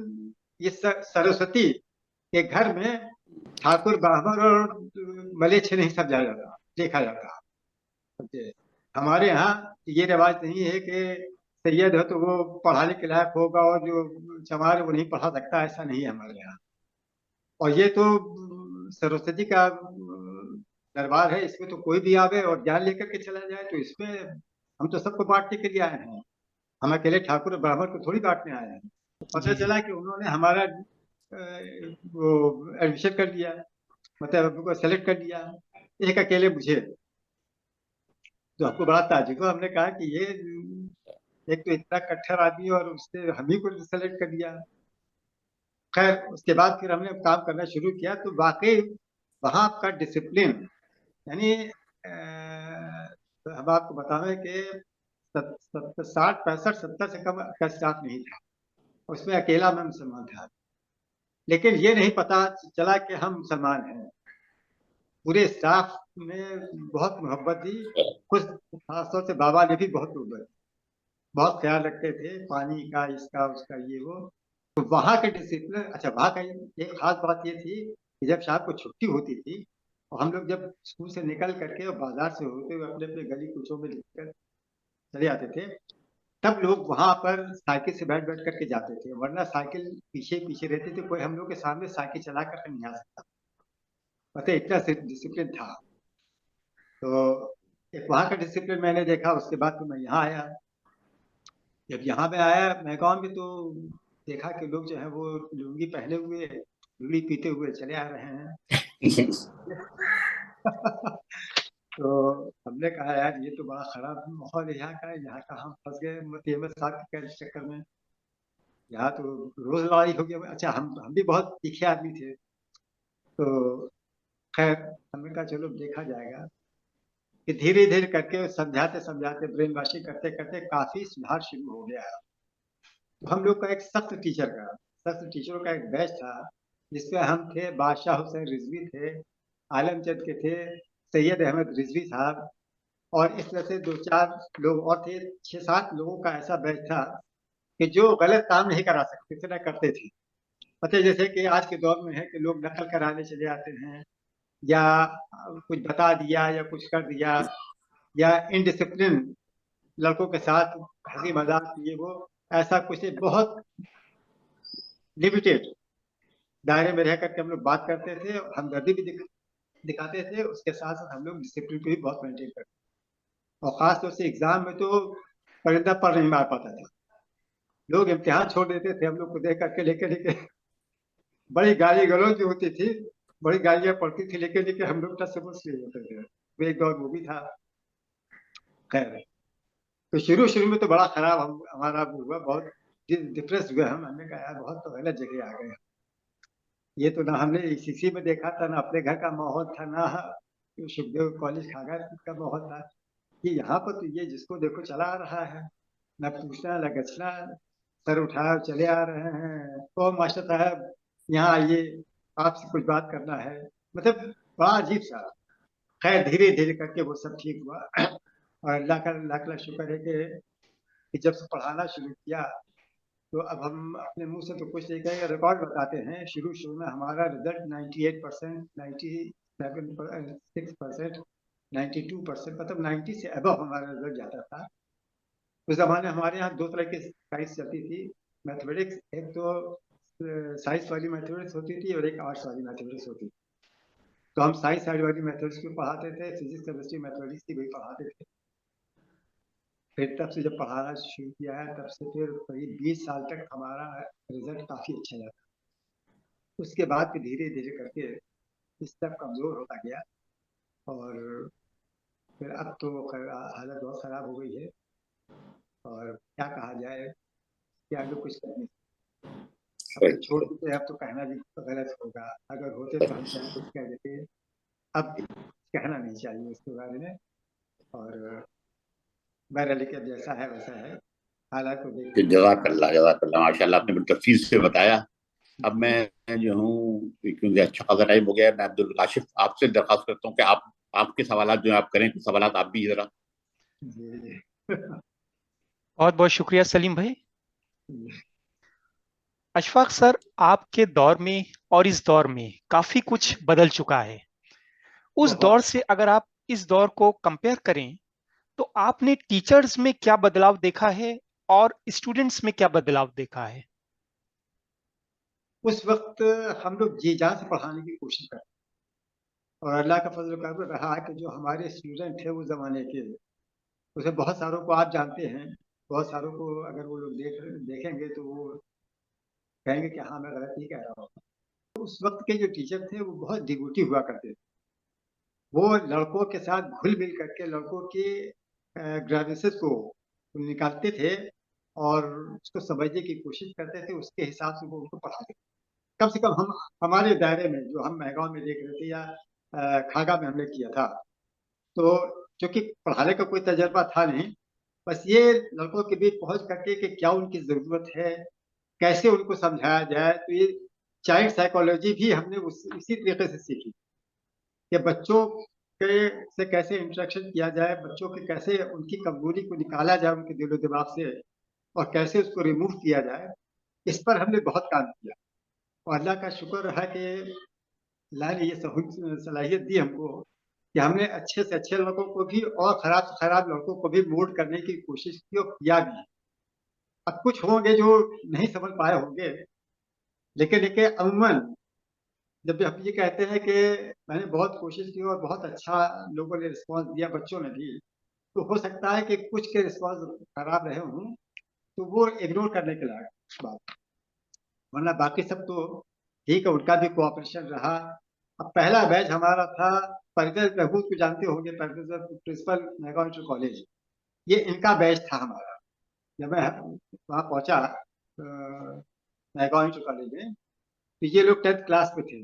ये सरस्वती के घर में ठाकुर ब्राह्मण और मलेच्छ नहीं समझा जाता, देखा जाता। समझे? हमारे यहाँ ये रिवाज नहीं है कि सैयद हो तो वो पढ़ाने के लायक होगा, और जो चमार है वो नहीं पढ़ा सकता, ऐसा नहीं है हमारे यहाँ। और ये तो सरस्वती का दरबार है, इसमें तो कोई भी आवे और ज्ञान लेकर के चला जाए, तो इसमें हम तो सबको बांटने के लिए आए हैं। हम अकेले ठाकुर और ब्राह्मण को थोड़ी बांटने आए हैं। तो पता जी जी चला कि उन्होंने हमारा वो एडमिशन कर लिया, मतलब हमको सेलेक्ट कर लिया, एक अकेले मुझे। तो हमको बड़ा ताज्जुब हुआ, हमने कहा कि ये एक तो इतना कट्टर आदमी और उसने हम ही को सेलेक्ट कर लिया। खैर उसके बाद फिर हमने काम करना शुरू किया, तो वाकई वहाँ का डिसिप्लिन, यानी हम आपको बतावें कि 60 65 70 से कम का स्टाफ नहीं था, उसमें अकेला मैं मुसलमान था। लेकिन ये नहीं पता चला कि हम मुसलमान हैं। पूरे स्टाफ में बहुत मोहब्बत थी, कुछ खासतौर से बाबा ने भी बहुत मोहब्बत, बहुत ख्याल रखते थे पानी का, इसका उसका, ये वो। तो वहाँ के डिसिप्लिन, अच्छा वहाँ का एक खास बात ये थी कि जब शाम को छुट्टी होती थी और हम लोग जब स्कूल से निकल करके और बाजार से होते हुए अपने अपने गली कूचों में निकल चले आते थे, तब लोग वहां पर साइकिल से बैठ बैठ करके जाते थे, वरना साइकिल पीछे पीछे रहती थी, कोई हम लोग के सामने साइकिल चला करके नहीं आ सकता। मतलब इतना डिसिप्लिन था। तो एक वहाँ का डिसिप्लिन मैंने देखा, उसके बाद तो मैं यहाँ आया। जब यहाँ पे आया महगाम में, तो देखा कि लोग जो है वो लुंगी पहने हुए, लुंगी पीते हुए चले आ रहे हैं। तो हमने कहा यार ये तो बड़ा खराब माहौल है यहाँ का, यहाँ का हम फंस गए मतलब साहब के चक्कर में। यहाँ तो रोज लड़ाई हो गया। अच्छा हम भी बहुत तीखे आदमी थे, तो खैर हमने कहा चलो देखा जाएगा। कि धीरे धीरे करके समझाते समझाते ब्रेन वॉशिंग करते करते काफी सुधार शुरू हो गया। तो हम लोग का एक सख्त टीचरों का एक बैच था, जिसमें हम थे, बादशाह हुसैन रिजवी थे, आलमचंद के थे, सैयद अहमद रिजवी साहब, और इस तरह से दो चार लोग और थे। 6 7 लोगों का ऐसा बैच था कि जो गलत काम नहीं करा सकते थे ना करते थे। पता है जैसे कि आज के दौर में है कि लोग नकल कराने चले आते हैं, या कुछ बता दिया या कुछ कर दिया, या इनडिसिप्लिन लड़कों के साथ हंसी मजाक ये वो, ऐसा कुछ नहीं, बहुत लिमिटेड दायरे में रह करके हम लोग बात करते थे, हमदर्दी भी दिखाते थे, उसके साथ साथ हम लोग डिसिप्लिन को भी बहुत मेंटेन करते थे। और खास तौर से एग्जाम में तो परिंदा पर नहीं मार पाता था। लोग इम्तिहान छोड़ देते थे हम लोग को देख करके, लेके लेके बड़ी गाली गलौज जो होती थी, बड़ी गालियां पड़ती थी, लेके लेके हम लोग टस से बस नहीं होते थे। वो एक दौर वो भी था। खैर तो शुरू शुरू में तो बड़ा खराब हमारा हुआ, बहुत डिप्रेस हुए हम। हमने कहा यार बहुत तो गलत जगह आ गए, ये तो ना हमने इसी में देखा था, ना अपने घर का माहौल था, ना सुखदेव कॉलेज खागर का माहौल था, कि यहाँ पर तो ये जिसको देखो चला आ रहा है, न पूछना न गछना, सर उठाए चले आ रहे हैं, तो मास्टर साहब यहाँ आइए, आपसे कुछ बात करना है। मतलब बड़ा अजीब सा। खैर धीरे धीरे करके वो सब ठीक हुआ। और अल्लाह का लाख लाख शुक्र है कि जब से पढ़ाना शुरू किया, तो अब हम अपने मुंह से तो कुछ नहीं कहेंगे, रिकॉर्ड बताते हैं। शुरू शुरू में हमारा रिजल्ट 98%, 97%, 92%, मतलब 90 से अबव हमारा रिजल्ट जाता था। उस जमाने हमारे यहाँ 2 तरह की साइंस चलती थी मैथमेटिक्स, एक तो साइंस वाली मैथमेटिक्स होती थी और एक आर्ट्स वाली मैथमेटिक्स होती थी। तो हम साइंस साइड वाली मैथमेटिक्स को पढ़ाते थे, फिजिक्स केमिस्ट्री मैथमेटिक्स की वही पढ़ाते थे। फिर तब से जब पढ़ाना शुरू किया है, तब से फिर करीब 20 साल तक हमारा रिजल्ट काफी अच्छा जाता। उसके बाद फिर धीरे धीरे करके इस सब कमजोर होता गया, और फिर अब तो हालत बहुत खराब हो गई है। और क्या कहा जाए कि आगे कुछ करने, अब तो छोड़ देते, अब तो कहना भी गलत होगा। अगर होते तो हम चाहे कुछ कह देते, अब कहना नहीं चाहिए इसके बारे में। और बहरहाल अब जैसा है वैसा है, हालात को देख। जज़ाकल्लाह जज़ाकल्लाह, माशाल्लाह आपने बड़ी तफसील से बताया। अब मैं जो हूँ, क्योंकि अच्छा खासा टाइम हो गया है, मैं अब्दुल काशिफ आपसे दरखास्त करता हूँ कि आप आपके सवाल जो आप करें, सवाल आप भी जरा। जी जी। बहुत बहुत शुक्रिया सलीम भाई। अशफाक सर, आपके दौर में और इस दौर में काफी कुछ बदल चुका है। उस दौर बहुत। से अगर आप इस दौर को कंपेयर करें, तो आपने टीचर्स में क्या बदलाव देखा है और स्टूडेंट्स में क्या बदलाव देखा है? उस वक्त हम लोग जी जान से पढ़ाने की कोशिश करते, और अल्लाह का फजल करम रहा कि जो हमारे स्टूडेंट थे उस जमाने के, उसे बहुत सारों को आप जानते हैं, बहुत सारों को अगर वो लोग देखेंगे तो वो कहेंगे कि हाँ मैं गलत नहीं कह रहा हूँ। तो उस वक्त के जो टीचर थे वो बहुत डिवोटी हुआ करते थे। वो लड़कों के साथ घुल मिल करके लड़कों के ग्रेवियंसेस को निकालते थे और उसको समझने की कोशिश करते थे, उसके हिसाब से वो उनको पढ़ाते थे। कम से कम हम हमारे दायरे में जो हम महगांव में देख रहे थे या खागा में हमने किया था, तो क्योंकि पढ़ाने का कोई तजर्बा था नहीं, बस ये लड़कों के बीच पहुंच करके कि क्या उनकी जरूरत है, कैसे उनको समझाया जाए। तो ये चाइल्ड साइकोलॉजी भी हमने इसी तरीके से सीखी कि बच्चों के से कैसे इंटरेक्शन किया जाए, बच्चों के कैसे उनकी कमजोरी को निकाला जाए उनके दिलो दिमाग से और कैसे उसको रिमूव किया जाए। इस पर हमने बहुत काम किया और अल्लाह का शुक्र है कि अल्लाह ने ये सलाहियत दी हमको कि हमने अच्छे से अच्छे लड़कों को भी और खराब से खराब लड़कों को भी मोल्ड करने की कोशिश की और किया भी। अब कुछ होंगे जो नहीं समझ पाए होंगे, लेकिन देखिए अमूमन जब हम ये कहते हैं कि मैंने बहुत कोशिश की और बहुत अच्छा लोगों ने रिस्पांस दिया, बच्चों ने भी, तो हो सकता है कि कुछ के रिस्पांस खराब रहे हों, तो वो इग्नोर करने के लायक बात, वरना बाकी सब तो ठीक है, उनका भी कोऑपरेशन रहा। अब पहला बैच हमारा था परवेज महमूद को जानते होंगे, Parvez principal Mahgaon inter college, ये इनका बैच था हमारा। जब मैं वहाँ पहुंचा महगांव इंटर कॉलेज में, तो ये लोग 10th क्लास में थे।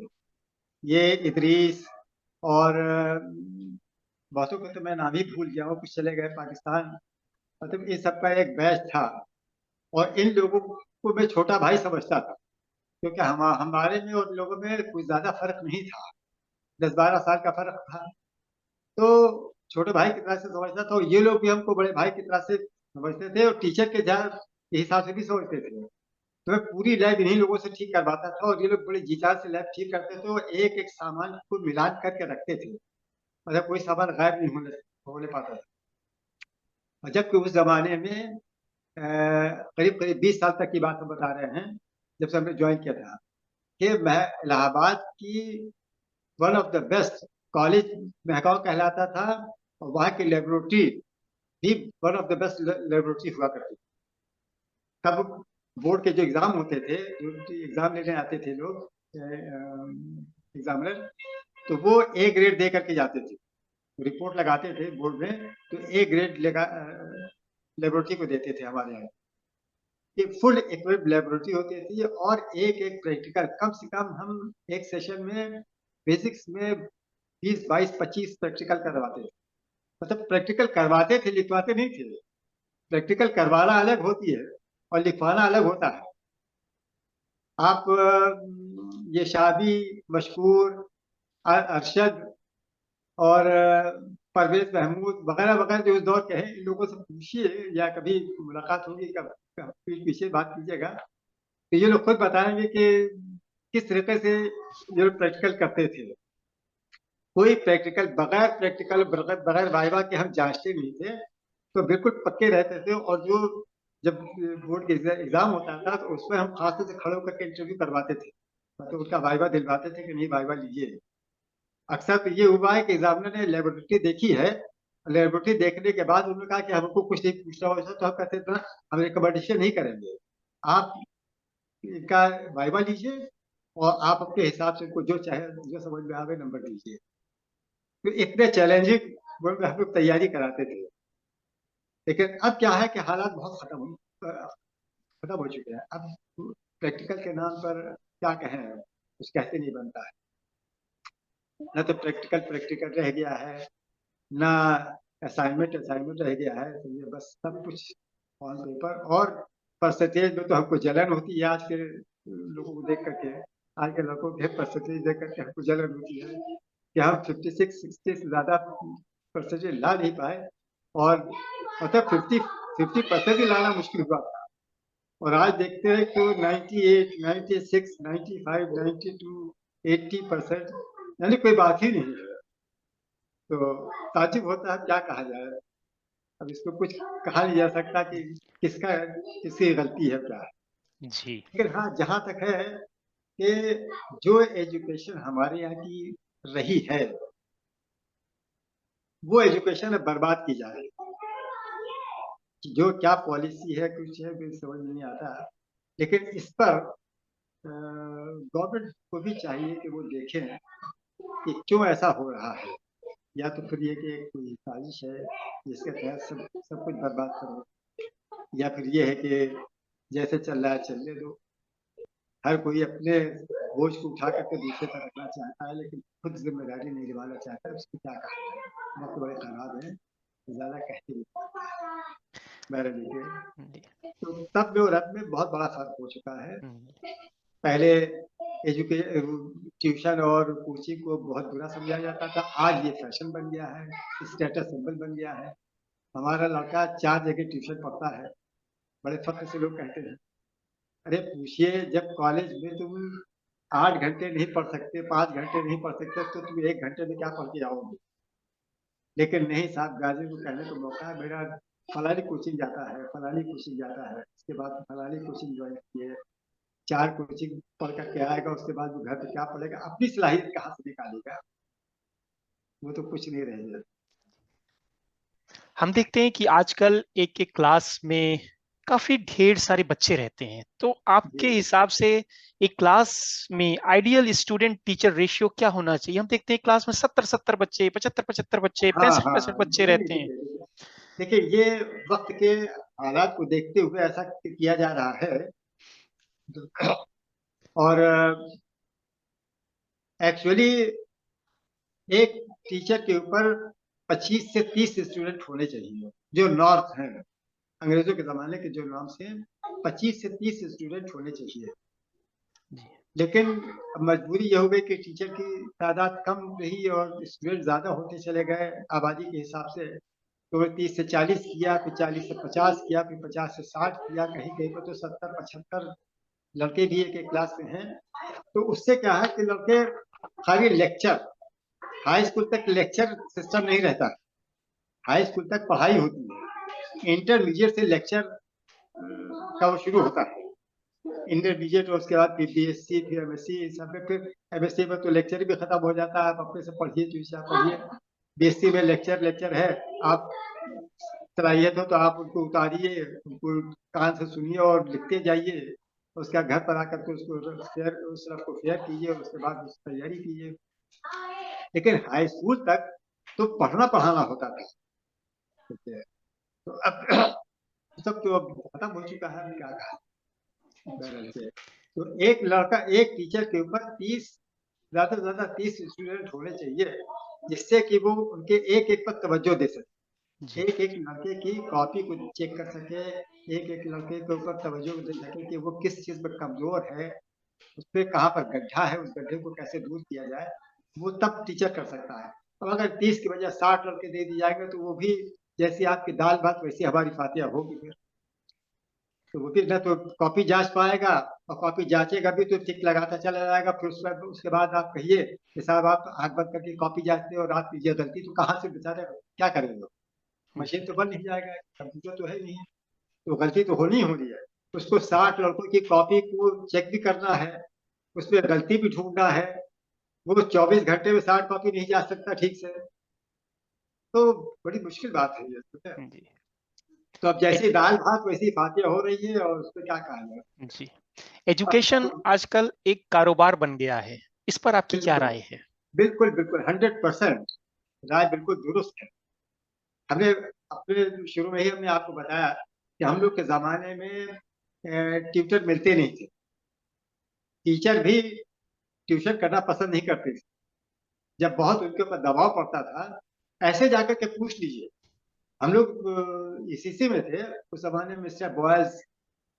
ये इदरीस और बहुतों को तो मैं नाम ही भूल गया हूँ, कुछ चले गए पाकिस्तान, मतलब ये सबका एक बैच था। और इन लोगों को मैं छोटा भाई समझता था, क्योंकि हमारे में और लोगों में कुछ ज्यादा फर्क नहीं था, 10-12 साल का फर्क था। तो छोटे भाई की तरह से समझता था और ये लोग भी हमको बड़े भाई की तरह से समझते थे और टीचर के हिसाब से भी समझते थे। तो मैं पूरी लैब इन्हीं लोगों से ठीक करवाता था और ये लोग बड़े जीचार से लैब ठीक करते थे और एक एक सामान को मिलान करके रखते थे, मतलब कोई सामान गायब नहीं होने पाता था। और जबकि उस जमाने में करीब करीब 20 साल तक की बात हम बता रहे हैं, जब से हमने ज्वाइन किया था, कि मैं इलाहाबाद की one of the best college Mahgaon कहलाता था और वहाँ की लेबोरेटरी भी one of the best laboratory हुआ करती थी। तब बोर्ड के जो एग्जाम होते थे, जो एग्जाम लेने आते थे लोग एग्जामिनर, तो वो ए ग्रेड दे करके जाते थे, रिपोर्ट लगाते थे बोर्ड में, तो ए ग्रेड लेबोरेटरी को देते थे हमारे यहाँ। ये फुल इक्विप्ड लेबोरेटरी होती थी और एक एक प्रैक्टिकल, कम से कम हम एक सेशन में बेसिक्स में 20, 22, 25 प्रैक्टिकल करवाते थे। मतलब प्रैक्टिकल करवाते थे, लिखवाते नहीं थे। प्रैक्टिकल करवाना अलग होती है और लिखवाना अलग होता है। आप ये शादी, मशहूर, अरशद और परवेज महमूद वगैरह वगैरह जो उस दौर के हैं, इन लोगों से पूछिए या कभी मुलाकात होगी, कब पीछे बात कीजिएगा, तो ये लोग खुद बताएंगे कि किस तरीके से ये लोग प्रैक्टिकल करते थे। कोई प्रैक्टिकल बगैर वाइवा के हम जांचते नहीं थे, तो बिल्कुल पक्के रहते थे। और जो जब बोर्ड के एग्जाम होता था तो उसमें हम खास तौर से खड़े होकर के इंटरव्यू करवाते थे, मतलब उसका वाइवा दिलवाते थे कि नहीं वाइवा लीजिए। अक्सर तो ये हुआ है कि एग्जामिनर ने लेबोरेटरी देखी है, लेबोरेटरी देखने के बाद उन्होंने कहा कि हमको कुछ नहीं पूछना हो, तो हम कहते थे हम रिकमेंडेशन नहीं करेंगे, आप इनका वाइवा लीजिए और आप अपने हिसाब से जो चाहे, जो समझ में आवे नंबर दीजिए। तो इतने चैलेंजिंग हम लोग तैयारी कराते थे। लेकिन अब क्या है कि हालात बहुत खत्म हो चुके हैं। अब प्रैक्टिकल के नाम पर क्या कहें, कुछ कहते नहीं बनता है। न तो प्रैक्टिकल प्रैक्टिकल रह गया है, ना असाइनमेंट रह गया है, तो ये बस सब कुछ ऑन पेपर। और परसेंटेज में तो हमको जलन होती है आज के लोगों को देख करके, आज के लोगों के परसेंटेज देख करके हमको जलन होती है कि हम 56, 60 से ज्यादा परसेंटेज ला नहीं पाए। और मतलब 50% ही लाना मुश्किल हुआ था। और आज देखते हैं तो 98, 96, 95, 92, 80% यानी कोई बात ही नहीं है। तो ताज्जुब होता है, क्या कहा जाए। अब इसको कुछ कहा नहीं जा सकता कि किसकी गलती है क्या है। जी लेकिन हाँ, जहाँ तक है कि जो एजुकेशन हमारे यहाँ की रही है, वो एजुकेशन बर्बाद की जा रही है। जो क्या पॉलिसी है, कुछ है, कुछ समझ नहीं आता। लेकिन इस पर गवर्नमेंट को भी चाहिए कि वो देखें कि क्यों ऐसा हो रहा है, या तो फिर ये कि एक कोई साजिश है जिसके तहत सब कुछ बर्बाद करो, या फिर ये है कि जैसे चल रहा है चलने दो। हर कोई अपने बोझ को उठा करके दूसरे पर रखना चाहता है, लेकिन खुद जिम्मेदारी नहीं निभाना चाहता है। उसकी क्या कहा, वक्त बड़े खराब है, ज्यादा कहते नहीं मेरे लिए। तो तब में और अब में बहुत बड़ा फर्क हो चुका है। पहले ट्यूशन और कोचिंग को बहुत बुरा समझा जाता था, आज ये फैशन बन गया है, स्टेटस सिंबल बन गया है। हमारा लड़का 4 जगह ट्यूशन पढ़ता है, बड़े फख्र से लोग कहते हैं। अरे पूछिए, जब कॉलेज में तुम 8 घंटे नहीं पढ़ सकते, 5 घंटे नहीं पढ़ सकते, तो तुम 1 घंटे में क्या पढ़ के आओगे? लेकिन नहीं साहब, गार्जियन को कहने को मौका है, मेरा फलानी कोचिंग जाता है, फलानी कोचिंग जाता है, उसके बाद फलानी कोचिंग ज्वाइन किए, 4 कोचिंग पढ़ करके आएगा, उसके बाद वो घर पे क्या पढ़ेगा, अपनी सलाहियत कहाँ से निकालेगा? वो तो कुछ नहीं रहेगा। हम देखते हैं कि आजकल एक एक क्लास में काफी ढेर सारे बच्चे रहते हैं, तो आपके हिसाब से एक क्लास में आइडियल स्टूडेंट टीचर रेशियो क्या होना चाहिए? हम देखते हैं क्लास में 70 बच्चे, 75 बच्चे, हाँ 65 बच्चे रहते हैं। देखिए, ये वक्त के हालात को देखते हुए ऐसा किया जा रहा है। और एक्चुअली एक टीचर के ऊपर 25 से 30 स्टूडेंट होने चाहिए, जो नॉर्थ है, अंग्रेजों के जमाने के जो नॉर्म्स हैं, 25 से 30 स्टूडेंट होने चाहिए। लेकिन मजबूरी यह हो गई कि टीचर की तादाद कम रही और स्टूडेंट ज्यादा होते चले गए आबादी के हिसाब से। तो 30 से 40 किया, फिर 40 से 50 किया, फिर 50 से 60 किया, कहीं कहीं पर तो 70-75 लड़के भी एक एक क्लास में हैं। तो उससे क्या है कि लड़के खाली लेक्चर, हाई स्कूल तक लेक्चर सिस्टम नहीं रहता, हाई स्कूल तक पढ़ाई होती है, इंटरमीडिएट से लेक्चर का वो शुरू होता है। इंटरमीडिएट और उसके बाद फिर बीएससी, फिर एमएससी, सब में फिर एमएससी में तो लेक्चर भी खत्म हो जाता है, आप अपने से पढ़िए, ट्यूशन पढ़िए। बीएससी में लेक्चर है, आप सलाहियत हो तो आप उनको उतारिए, उनको कान से सुनिए और लिखते जाइए, उसका घर पर आकर के उसको शेयर, उस रफ को शेयर कीजिए और उसके बाद उसकी तैयारी कीजिए। लेकिन हाई स्कूल तक तो पढ़ना पढ़ाना होता था। तो अब सब तो अब खत्म हो चुका है, क्या कहा। तो एक लड़का, एक टीचर के ऊपर 30, ज्यादा से ज्यादा 30 स्टूडेंट होने चाहिए, जिससे कि वो उनके एक एक पर तवज्जो दे सके, एक एक लड़के की कॉपी को चेक कर सके, एक एक लड़के के ऊपर तवज्जो दे सके कि वो किस चीज में कमजोर है, उस पर कहाँ पर गड्ढा है, उस गड्ढे को कैसे दूर किया जाए, वो तब टीचर कर सकता है। अब अगर 30 की बजाय 60 लड़के दे दिए जाएंगे तो वो भी जैसी आपकी दाल भात वैसी हमारी फातिहा होगी। फिर तो वो भी ना तो कॉपी जांच पाएगा, और कॉपी जांचेगा भी तो टिक लगाता चला जाएगा। फिर उसके बाद आप कहिए कि साहब आप आंख बंद करके कॉपी जांचते और रात कीजिए गलती, तो कहाँ से बेचारे क्या करेंगे? मशीन तो बन नहीं जाएगा, कंप्यूटर तो है नहीं है, तो गलती तो होनी ही होनी है। उसको 60 लड़कों की कॉपी को चेक भी करना है, उसमें गलती भी ढूंढना है। वो 24 घंटे में 60 कॉपी नहीं जा सकता ठीक से, तो बड़ी मुश्किल बात है ये। तो अब जैसी दाल भात वैसी फातिहा हो रही है, और उस पर क्या कहा जाए। जी, एजुकेशन आजकल एक कारोबार बन गया है, इस पर आपकी क्या राय है? बिल्कुल बिल्कुल 100% राय बिल्कुल दुरुस्त है। हमने अपने शुरू में ही हमने आपको बताया कि हम लोग के जमाने में ट्यूटर मिलते नहीं थे, टीचर भी ट्यूशन करना पसंद नहीं करते थे। जब बहुत उनके ऊपर दबाव पड़ता था, ऐसे जाकर के पूछ लीजिए, हम लोग ईसीसी में थे उस जमाने में, मिस्टर बॉयल्स,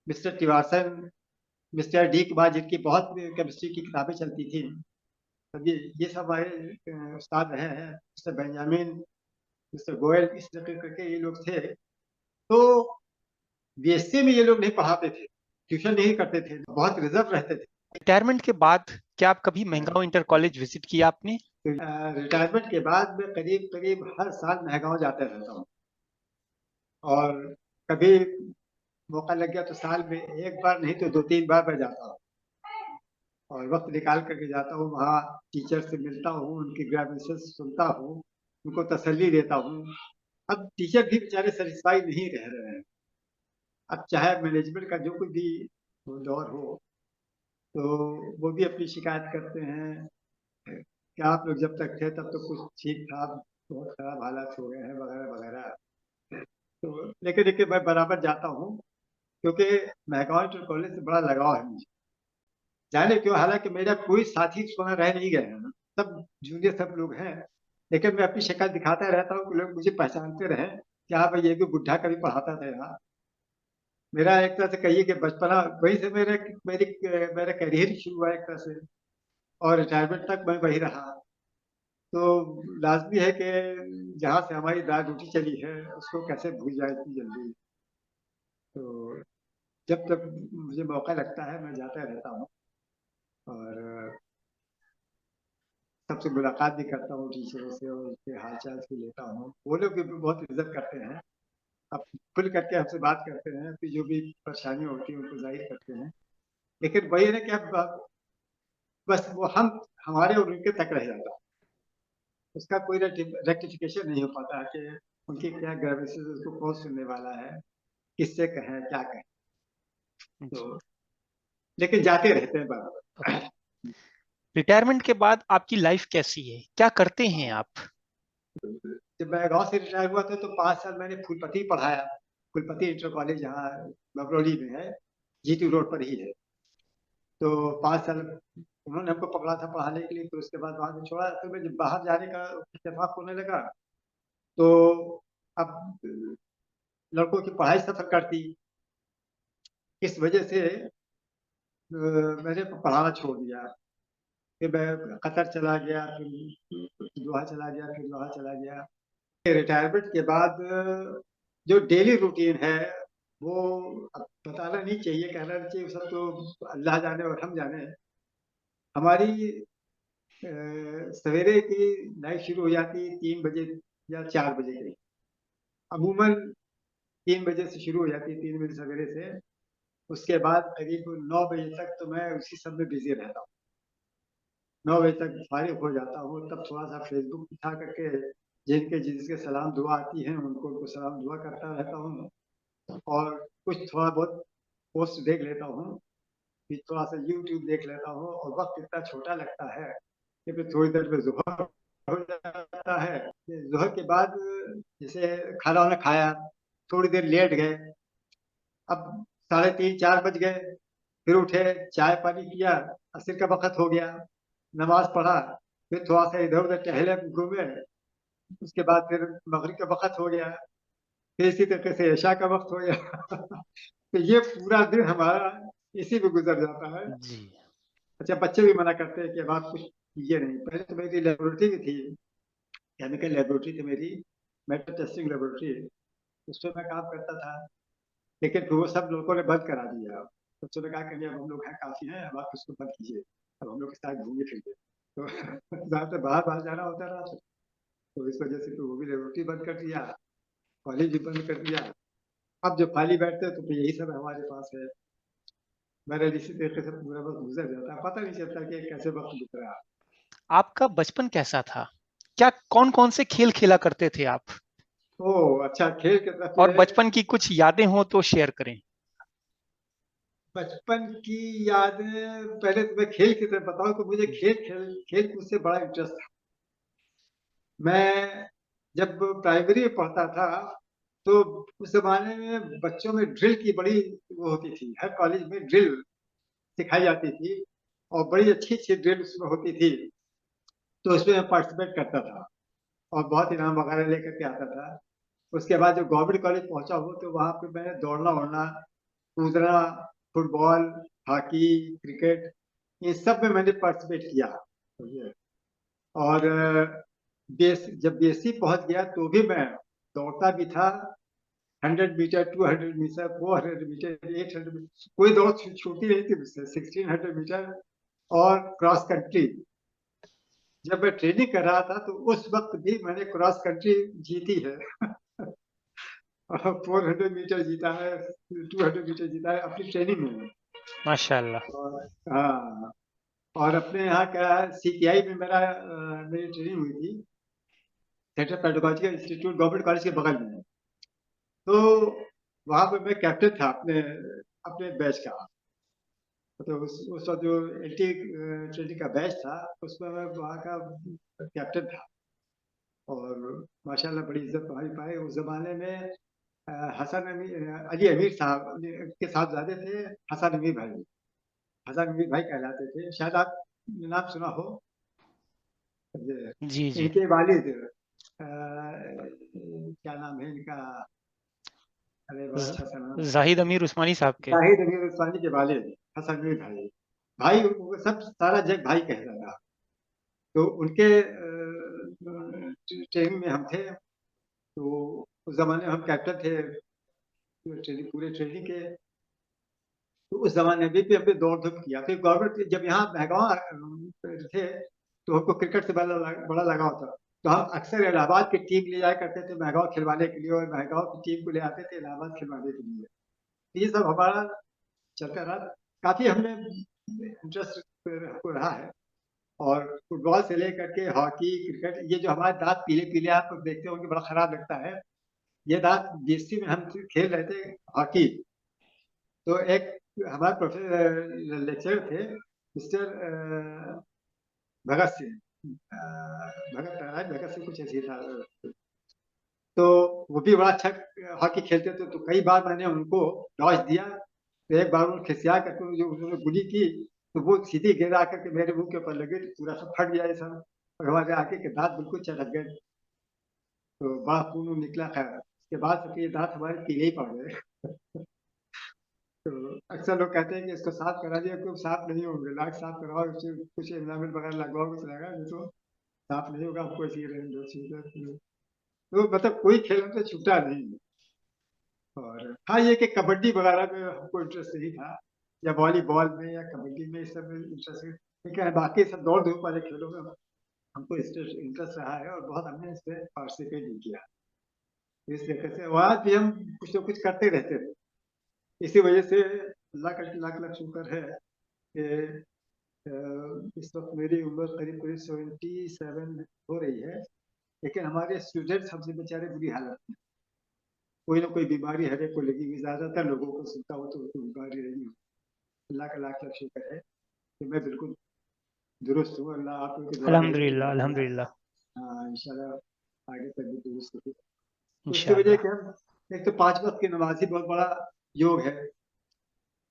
मिस्टर तिवारसन, मिस्टर डी कुमार, जिनकी बहुत केमिस्ट्री की किताबें चलती थी, तब ये सब हमारे उस्ताद रहे हैं, मिस्टर बेंजामिन, मिस्टर गोयल, इस तरह करके ये लोग थे। तो बीएससी में ये लोग नहीं पढ़ाते थे, ट्यूशन नहीं करते थे, बहुत रिजर्व रहते थे। रिटायरमेंट के बाद क्या आप कभी महंगाओं इंटर कॉलेज विजिट किया आपने? रिटायरमेंट के बाद मैं करीब करीब हर साल महगांव जाते रहता हूँ, और कभी मौका लग गया तो साल में एक बार नहीं तो 2-3 बार मैं जाता हूँ, और वक्त निकाल करके जाता हूँ। वहाँ टीचर से मिलता हूँ, उनकी ग्रेजुएशन सुनता हूँ, उनको तसल्ली देता हूँ। अब टीचर भी बेचारे सेटिस्फाई नहीं रह रहे हैं। अब चाहे मैनेजमेंट का जो कुछ भी दौर हो, तो वो भी अपनी शिकायत करते हैं कि आप लोग जब तक थे तब तो कुछ ठीक था, बहुत खराब हालात हो गए हैं वगैरह वगैरह। तो लेकिन देखिए मैं बराबर जाता हूँ क्योंकि महगांव इंटर कॉलेज से बड़ा लगाव है मुझे। जाने क्यों, हालांकि मेरा कोई साथी वहाँ रह नहीं गए हैं, सब जूनियर सब लोग हैं, लेकिन मैं अपनी शिकायत दिखाता रहता हूँ कि लोग मुझे पहचानते रहे कि हाँ भाई ये भी बुढ़ा कभी पढ़ाता था यहाँ। मेरा एक तरह से कहिए कि बचपना वहीं से मेरा करियर ही शुरू हुआ एक तरह से, और रिटायरमेंट तक मैं वही रहा। तो लाजमी है कि जहाँ से हमारी दाल रोटी चली है उसको कैसे भूल जाए इतनी जल्दी। तो जब तक मुझे मौका लगता है मैं जाता रहता हूँ, और सबसे मुलाकात भी करता हूँ टीचरों से, और उनके हाल चाल भी लेता हूँ। वो लोग भी बहुत इज्जत करते हैं, अब खुल करके हमसे बात करते हैं, फिर जो भी परेशानी होती है उनको जाहिर करते हैं। लेकिन वही है ना कि अब बस वो हम हमारे और उनके तक रह जाता है, उसका कोई रेक्टिफिकेशन नहीं हो पाता है कि उनकी क्या ग्रेविटीज, उसको कौन सुनने वाला है, किससे कहें क्या कहें। तो लेकिन जाते रहते हैं बराबर। रिटायरमेंट के बाद आपकी लाइफ कैसी है, क्या करते हैं आप? जब मैं गांव से रिटायर हुआ था तो 5 साल मैंने फुलपति पढ़ाया, फुलपति इंटर कॉलेज यहाँ बबरौली में है, जीटी रोड पर ही है। तो 5 साल उन्होंने हमको पकड़ा था पढ़ाने के लिए, तो उसके बाद वहां से छोड़ा। तो मैं जब बाहर जाने का इत्तेफाक होने लगा तो अब लड़कों की पढ़ाई सफर करती, इस वजह से मैंने पढ़ाना छोड़ दिया। फिर मैं कतर चला गया, फिर दोहा चला गया, फिर दोहा चला गया। रिटायरमेंट के बाद जो डेली रूटीन है वो अब बताना नहीं चाहिए, कहना नहीं चाहिए, सब तो अल्लाह जाने और हम जाने। हमारी सवेरे की नाइट शुरू हो जाती है 3 बजे या 4 बजे के, अमूमन 3 बजे से शुरू हो जाती है, 3 बजे सवेरे से। उसके बाद करीब 9 बजे तक तो मैं उसी सब में बिजी रहता हूँ। 9 बजे तक फारिग हो जाता हूँ, तब थोड़ा सा फेसबुक उठा करके जिसके सलाम दुआ आती है उनको सलाम दुआ करता रहता हूँ, और कुछ थोड़ा बहुत पोस्ट देख लेता हूँ, फिर थोड़ा सा यूट्यूब देख लेता हूँ। और वक्त इतना छोटा लगता है कि फिर थोड़ी देर में जुहर हो जाता है। जुहर के बाद जैसे खाना वाना खाया, थोड़ी देर लेट गए, अब 3:30 4 बज गए, फिर उठे, चाय पानी पिया, असर का वक्त हो गया, नमाज पढ़ा, फिर थोड़ा सा इधर उधर टहले घूमे, उसके बाद फिर मगरिब का वक्त हो गया, फिर इसी तरीके से ऐशा का वक्त हो गया। तो ये पूरा दिन हमारा इसी में गुजर जाता है। जी। अच्छा, बच्चे भी मना करते हैं कि अब आप कुछ कीजिए नहीं। पहले तो मेरी लेबोरेटरी भी थी, केमिकल लेबोरेटरी थी मेरी, मेटल टेस्टिंग लेबोरेटरी, उसमें मैं काम करता था। लेकिन फिर वो सब लोगों ने बंद करा दिया। बच्चों ने कहा कि अब हम लोग हैं, काफी हैं, अब आप इसको बंद कीजिए, अब हम लोग के साथ घूमिए फिरिए। तो ज्यादातर बाहर बाहर जाना होता रहा, तो इस वजह से तो वो भी लेबोरेटरी बंद कर दिया, कॉलेज भी बंद कर दिया। अब जब खाली बैठते हैं तो फिर यही सब हमारे पास है। मेरा इसी तरीके से पूरा वक्त गुजर जाता है, पता नहीं चलता कि कैसे वक्त बीत रहा। आपका बचपन कैसा था, क्या कौन कौन से खेल खेला करते थे आप? ओह अच्छा, खेल के तरफ और में बचपन की कुछ यादें हो तो शेयर करें। बचपन की यादें, पहले तो मैं खेल की तरफ बताऊं तो मुझे खेल कूद से बड़ा इंटरेस्ट था। मैं जब प्राइमरी में पढ़ता था तो उस जमाने में बच्चों में ड्रिल की बड़ी वो होती थी, हर कॉलेज में ड्रिल सिखाई जाती थी, और बड़ी अच्छी अच्छी ड्रिल उसमें होती थी। तो उसमें मैं पार्टिसिपेट करता था और बहुत इनाम वगैरह लेकर के आता था। उसके बाद जब गवर्नमेंट कॉलेज पहुंचा हूँ तो वहां पे मैंने दौड़ना वोड़ना, कूदना, फुटबॉल, हॉकी, क्रिकेट, इन सब में मैंने पार्टिसिपेट किया। और जब बीएससी पहुंच गया तो भी मैं दौड़ता भी था, 100 मीटर, 200 मीटर, 400 मीटर, 800 मीटर, कोई दौड़ छूटी नहीं थी मुझसे, 1600 मीटर और क्रॉस कंट्री। जब मैं ट्रेनिंग कर रहा था तो उस वक्त भी मैंने क्रॉस कंट्री जीती है। 400 मीटर जीता है, 200 मीटर जीता है अपनी ट्रेनिंग में। माशाल्लाह। और हाँ, और अपने यहाँ क्या है, सीपीआई में मेरी ट्रेनिंग हुई थी, central pedagogical institute government college के बगल में। तो वहां पे मैं कैप्टन था अपने अपने बैच का। तो उस वक्त जो एलटी ट्रेनिटी का बैच था उसमें मैं वहाँ का कैप्टन था और माशाल्लाह बड़ी इज्जत हमारी पाई। उस जमाने में हसन अली अमीर साहब के साहबजादे थे, हसन अमीर भाई। हसन अमीर भाई कहलाते थे, शायद आप नाम सुना हो। जी जी। इनके वालिद क्या नाम है इनका, अरे बड़ा अच्छा सा नाम, जाहिद अमीर उस्मानी साहब के। जाहिद अमीर उस्मानी के वालिद हसन अमीर भाई। भाई वो सब सारा जग भाई कहता था। तो उनके ट्रेनिंग में हम थे। तो उस जमाने में हम कैप्टन थे ट्रेनिंग, पूरे ट्रेनिंग के। तो उस जमाने में भी हमने दौड़ धूप किया। फिर गवर्नमेंट जब यहाँ महगांव थे तो हमको क्रिकेट से बड़ा लगाव था। तो हम अक्सर इलाहाबाद की टीम ले जाया करते थे महगांव खिलवाने के लिए, और महगांव की टीम को ले आते थे इलाहाबाद खिलवाने के लिए। ये सब हमारा चलता रहा। काफी हमने इंटरेस्ट हमको रहा है। और फुटबॉल से लेकर के हॉकी, क्रिकेट, ये जो हमारे दांत पीले पीले आप देखते होंगे बड़ा खराब लगता है। ये दांत बीएससी में हम खेल रहे थे हॉकी। तो एक हमारे प्रोफेसर लेक्चर थे मिस्टर भगत सिंह, भगत नारायण भगत सिंह कुछ ऐसी था। तो वो भी बड़ा अच्छा हॉकी खेलते थे। तो कई बार मैंने उनको डॉज दिया। तो एक बार उन्होंने खिसिया करके जो उन्होंने गुली की तो वो सीधी गेंद आकर के मेरे मुंह के ऊपर लगी तो पूरा सब फट गया ये सब, और हमारे आके के दांत बिल्कुल चटक गए। तो बड़ा खून निकला। खैर उसके बाद से ये दांत हमारे पीले ही पड़ गए। तो अक्सर लोग कहते हैं कि इसको साफ करा दिया, क्यों साफ नहीं होंगे, नाक साफ कराओ, कुछ एनामेल वगैरह लगवाओ, कुछ लगा, नहीं तो साफ नहीं होगा। हमको ऐसी रहेंगे। तो मतलब कोई खेल हमसे छूटा नहीं। और हाँ, ये कि कबड्डी वगैरह में हमको इंटरेस्ट नहीं था, या वॉलीबॉल में या कबड्डी में, इस सब में इंटरेस्ट नहीं। लेकिन बाकी सब दौड़ धूप वाले खेलों में हमको इंटरेस्ट रहा है और बहुत हमने इसमें पार्टिसिपेट भी किया। इस तरीके से और आज भी हम कुछ ना कुछ करते रहते थे। इसी वजह से अल्लाह का लाख लाख शुक्र है कि इस वक्त मेरी उम्र करीब करीब 77 हो रही है। लेकिन हमारे स्टूडेंट्स हमसे बेचारे बुरी हालत में, कोई ना कोई बीमारी हर एक को लगी हुई। ज्यादातर लोगों को सुनता हो तो उनको बीमारी रही हो। अल्लाह का लाख लाख शुक्र है कि मैं बिल्कुल दुरुस्त हूँ। अल्लाह आप लोगों की दुआ रही कि अल्हम्दुलिल्लाह अल्हम्दुलिल्लाह। हाँ इंशाल्लाह आगे तक भी दुरुस्त हो। तो उसकी वजह इंशाअल्लाह। कि हम एक तो 5 वक्त की नमाज ही बहुत बड़ा योग है,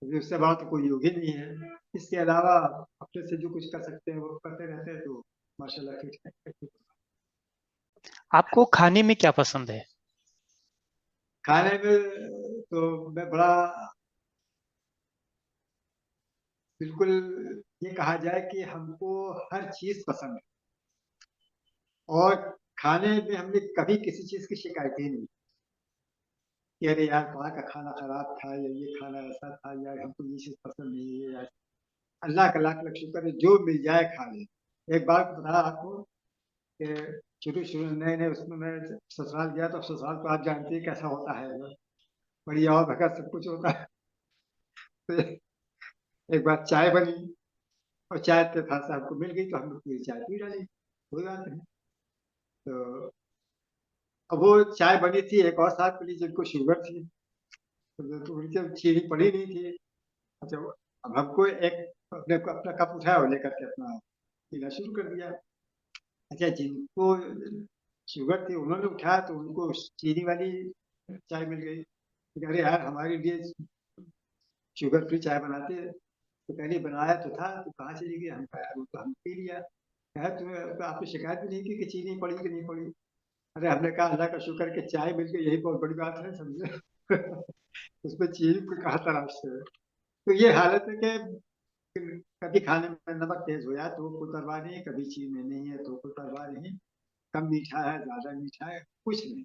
उससे बड़ा तो कोई योग ही नहीं है। इसके अलावा अपने से जो कुछ कर सकते हैं वो करते रहते हैं। तो माशाल्लाह ठीक है। आपको खाने में क्या पसंद है? खाने में तो मैं बड़ा, बिल्कुल ये कहा जाए कि हमको हर चीज पसंद है। और खाने में हमने कभी किसी चीज की शिकायत ही नहीं कि अरे यार वहाँ का खाना खराब था, या ये खाना ऐसा था, या हमको ये चीज पसंद नहीं है। या अल्लाह का लाख लाख शुक्र है, जो मिल जाए खा ले। एक बार बताया आपको कि शुरू शुरू नए नए उसमें मैं ससुराल गया तो ससुराल तो आप जानते हैं कैसा होता है, बढ़िया और भगत सब कुछ होता है। तो एक बार चाय बनी और चाय पे फांसा हमको मिल गई तो हम लोग पूरी चाय पी डाली, कोई बात नहीं। तो अब वो चाय बनी थी, एक और साथ मिली जिनको शुगर थी, तो उनके चीनी पड़ी नहीं थी। अच्छा, अब हमको एक अपना कप उठाया और लेकर के अपना पीना शुरू कर दिया। अच्छा, जिनको शुगर थी उन्होंने उठाया तो उनको चीनी वाली चाय मिल गई। तो अरे यार हमारे लिए शुगर फ्री चाय बनाते हैं। तो पहले बनाया तो था, तो कहाँ चली गई, हम कहा वो तो हम पी लिया। कहा तुम्हें तो आपने शिकायत भी नहीं की कि चीनी पड़ी कि नहीं पड़ी। अरे हमने कहा अल्लाह का शुक्र कि चाय मिल गई, यही बहुत बड़ी बात है, समझे। उसमें चीनी को कहाँ तराशते हैं। तो ये हालत है कि कभी खाने में नमक तेज हो जाए तो कोई परवाह नहीं, कभी चीनी नहीं है तो कोई परवाह नहीं, कम मीठा है ज्यादा मीठा है कुछ नहीं,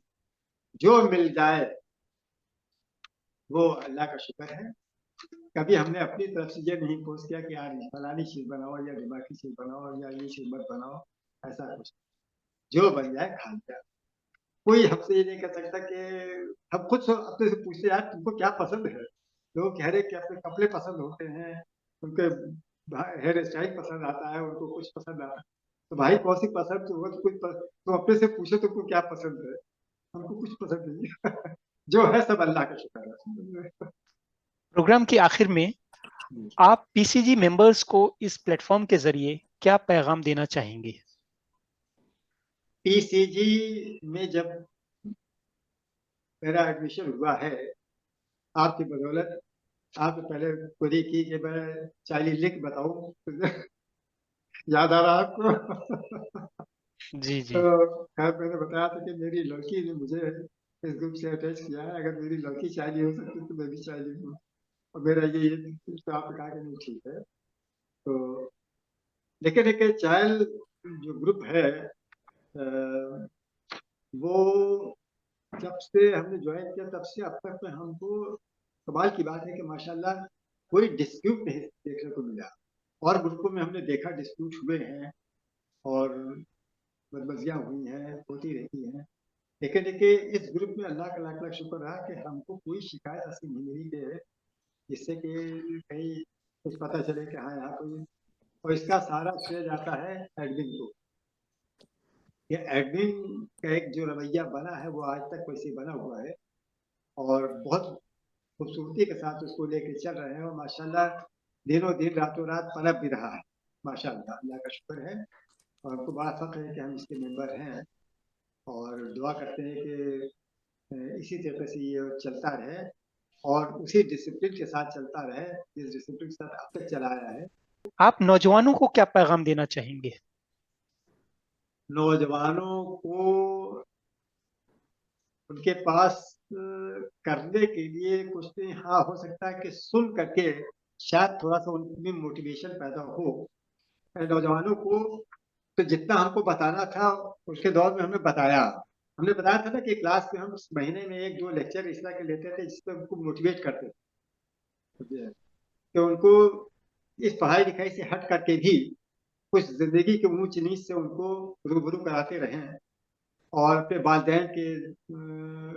जो मिल जाए वो अल्लाह का शुक्र है। कभी हमने अपनी तरफ से ये नहीं कोशिश किया कि यार फलानी चीज बनाओ या दिमागी चीज बनाओ या ये चीज मत बनाओ, ऐसा कुछ। जो बन जाए खा लिया। कोई हमसे ये नहीं कह सकता कि हम खुद से अपने से पूछते यार तुमको क्या पसंद है। लोग कह रहे कि अपने कपड़े पसंद होते हैं, उनके हेयर स्टाइल पसंद आता है, उनको कुछ पसंद आता है। तो भाई कौन सी पसंद तो हो, तो अपने से पूछो तुमको क्या पसंद है। हमको कुछ पसंद नहीं है। जो है सब अल्लाह का शुक्र है। प्रोग्राम के आखिर में आप पीसीजी मेंबर्स को इस प्लेटफॉर्म के जरिए क्या पैगाम देना चाहेंगे? पीसीजी में जब मेरा एडमिशन हुआ है, आपकी बदौलत, आपने पहले क्वेरी की कि मैं चाइल्ड लिख बताऊं, याद आ रहा आपको? जी जी। तो खैर मैंने बताया था कि मेरी लड़की ने मुझे इस ग्रुप से अटैच किया है, अगर मेरी लड़की चाइल्ड हो सकती तो मैं भी चाइल्ड हूँ, और मेरा ये तो आपने कहा कि नहीं ठीक है। तो लेकिन एक चाइल्ड जो ग्रुप है, वो जब से हमने ज्वाइन किया तब से अब तक में हमको कमाल की बात है कि माशाल्लाह कोई डिस्प्यूट नहीं देखने को मिला। और ग्रुपों में हमने देखा डिस्प्यूट हुए हैं और बदमजियाँ हुई हैं, होती रहती हैं, लेकिन देखिए इस ग्रुप में अल्लाह का लाख लाख शुक्र रहा कि हमको कोई शिकायत ऐसी नहीं मिली कि जिससे कि कहीं कुछ पता चले कि हाँ यहाँ कोई, और इसका सारा श्रेय जाता है एडमिन को। ये एडमिन का एक जो रवैया बना है वो आज तक वैसे बना हुआ है और बहुत खूबसूरती के साथ उसको लेके चल रहे हैं, और माशाल्लाह दिनों दिन रातों रात पनप भी रहा है। माशाल्लाह अल्लाह का शुक्र है, और हमको बड़ा फख्र है कि हम इसके मेंबर हैं, और दुआ करते हैं कि इसी तरीके से ये चलता रहे और उसी डिसिप्लिन के साथ चलता रहे जिस डिसिप्लिन के साथ अब तक चलाया है। आप नौजवानों को क्या पैगाम देना चाहेंगे? नौजवानों को उनके पास करने के लिए कुछ नहीं, हाँ हो सकता है कि सुन करके शायद थोड़ा सा उनमें मोटिवेशन पैदा हो। नौजवानों को तो जितना हमको बताना था उसके दौर में हमने बताया। हमने बताया था ना कि क्लास में हम महीने में 1-2 लेक्चर इस तरह के लेते थे जिससे उनको मोटिवेट करते थे कि उनको इस पढ़ाई लिखाई से हट करके भी कुछ जिंदगी के ऊंच नीच से उनको रूबरू कराते रहें, और अपने वालिदैन के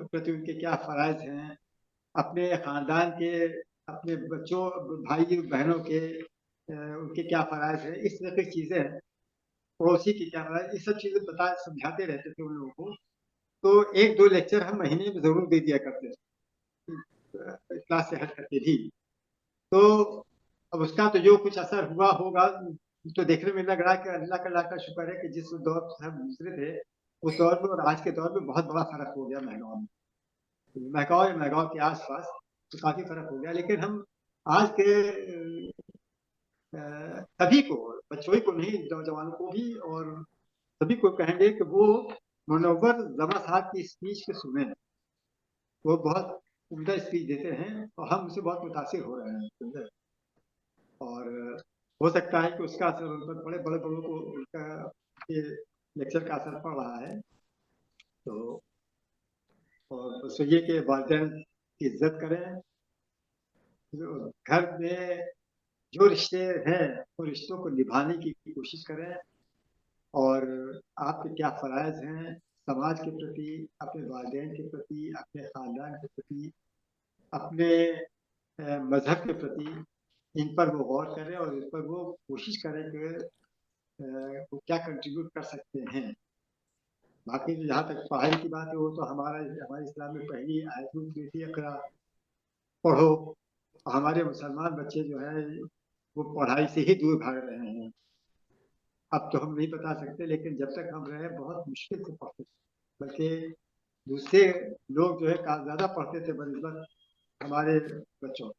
प्रति उनके क्या फ़राइज़ हैं, अपने ख़ानदान के, अपने बच्चों भाई बहनों के उनके क्या फ़राइज़ हैं, इस तरह की चीज़ें, पड़ोसी की क्या फ़राइज़, ये सब चीज़ें बता समझाते रहते थे उन लोगों को। तो 1-2 लेक्चर हम महीने में ज़रूर दे दिया करते थे, क्लास से हट करके भी। तो अब उसका तो जो कुछ असर हुआ होगा तो देखने में लग रहा है कि अल्लाह का लाख शुक्र है कि जिस दौर से हम गुजरे थे उस दौर में और आज के दौर में बहुत बड़ा फर्क हो गया महंगाओं में। महंगाओं या महंगाओं के आसपास तो काफी फर्क हो गया, लेकिन हम आज के सभी को, बच्चों ही को नहीं नौजवानों को भी और सभी को कहेंगे कि वो मुनव्वर जमा साहब की स्पीच को सुने। वो बहुत उम्दा स्पीच देते हैं और हम उससे बहुत मुतासिर हो रहे हैं, और हो सकता है कि उसका असर उन पर बड़े बड़े बड़ों को उनका ये लेक्चर का असर पड़ रहा है। तो और बस ये कि वालिदैन की इज्जत करें, घर में जो रिश्ते हैं उन रिश्तों को निभाने की कोशिश करें, और आपके क्या फ़राइज़ हैं समाज के प्रति, अपने वालिदैन के प्रति, अपने ख़ानदान के प्रति, अपने मज़हब के प्रति, इन पर वो गौर करें और इन पर वो कोशिश करें कि वो क्या कंट्रीब्यूट कर सकते हैं। बाकी जहाँ तक पढ़ाई की बात है वो तो हमारे इस्लाम में पहली आयत में थी, इक़रा पढ़ो। हमारे मुसलमान बच्चे जो है वो पढ़ाई से ही दूर भाग रहे हैं। अब तो हम नहीं बता सकते, लेकिन जब तक हम रहे बहुत मुश्किल से पढ़ते थे, बल्कि दूसरे लोग जो है ज़्यादा पढ़ते थे बनिस्बत हमारे बच्चों।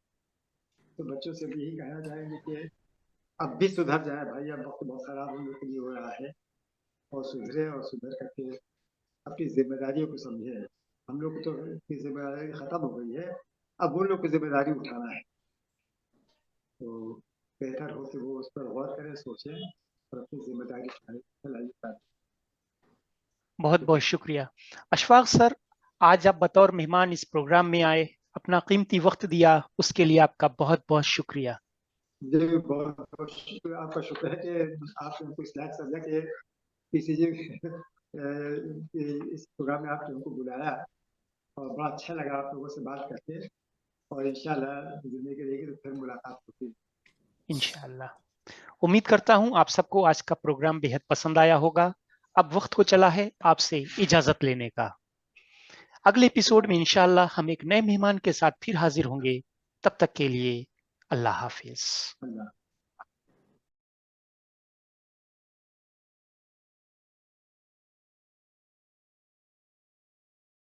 तो बच्चों से भी यही कहना चाहेंगे कि अब भी सुधर जाए भाई, अब वक्त बहुत खराब होने के लिए हो रहा है, और सुधरे और सुधर करके अपनी जिम्मेदारियों को समझे। हम लोग तो की जिम्मेदारी खत्म हो गई है, अब उन लोग की जिम्मेदारी उठाना है। तो बेहतर हो कि वो उस पर गौर करें, सोचें और अपनी जिम्मेदारी चलाइए। बहुत बहुत शुक्रिया अशफाक सर, आज आप बतौर मेहमान इस प्रोग्राम में आए, अपना कीमती वक्त दिया, उसके लिए आपका बहुत बहुत शुक्रिया। जी बहुत बहुत शुक्रिया, आपका शुक्र है कि आपने हमको इस लायक समझा कि पीसीजी इस प्रोग्राम में आपने हमको बुलाया, और बड़ा अच्छा लगा आप लोगों से बात करके, और इंशाल्लाह जिंदगी रहेगी तो फिर मुलाकात होगी। इंशाअल्लाह। उम्मीद करता हूं आप सबको आज का प्रोग्राम बेहद पसंद आया होगा। अब वक्त को चला है आपसे इजाजत लेने का। अगले एपिसोड में इंशाअल्लाह हम एक नए मेहमान के साथ फिर हाजिर होंगे। तब तक के लिए अल्लाह हाफिज। अल्लाह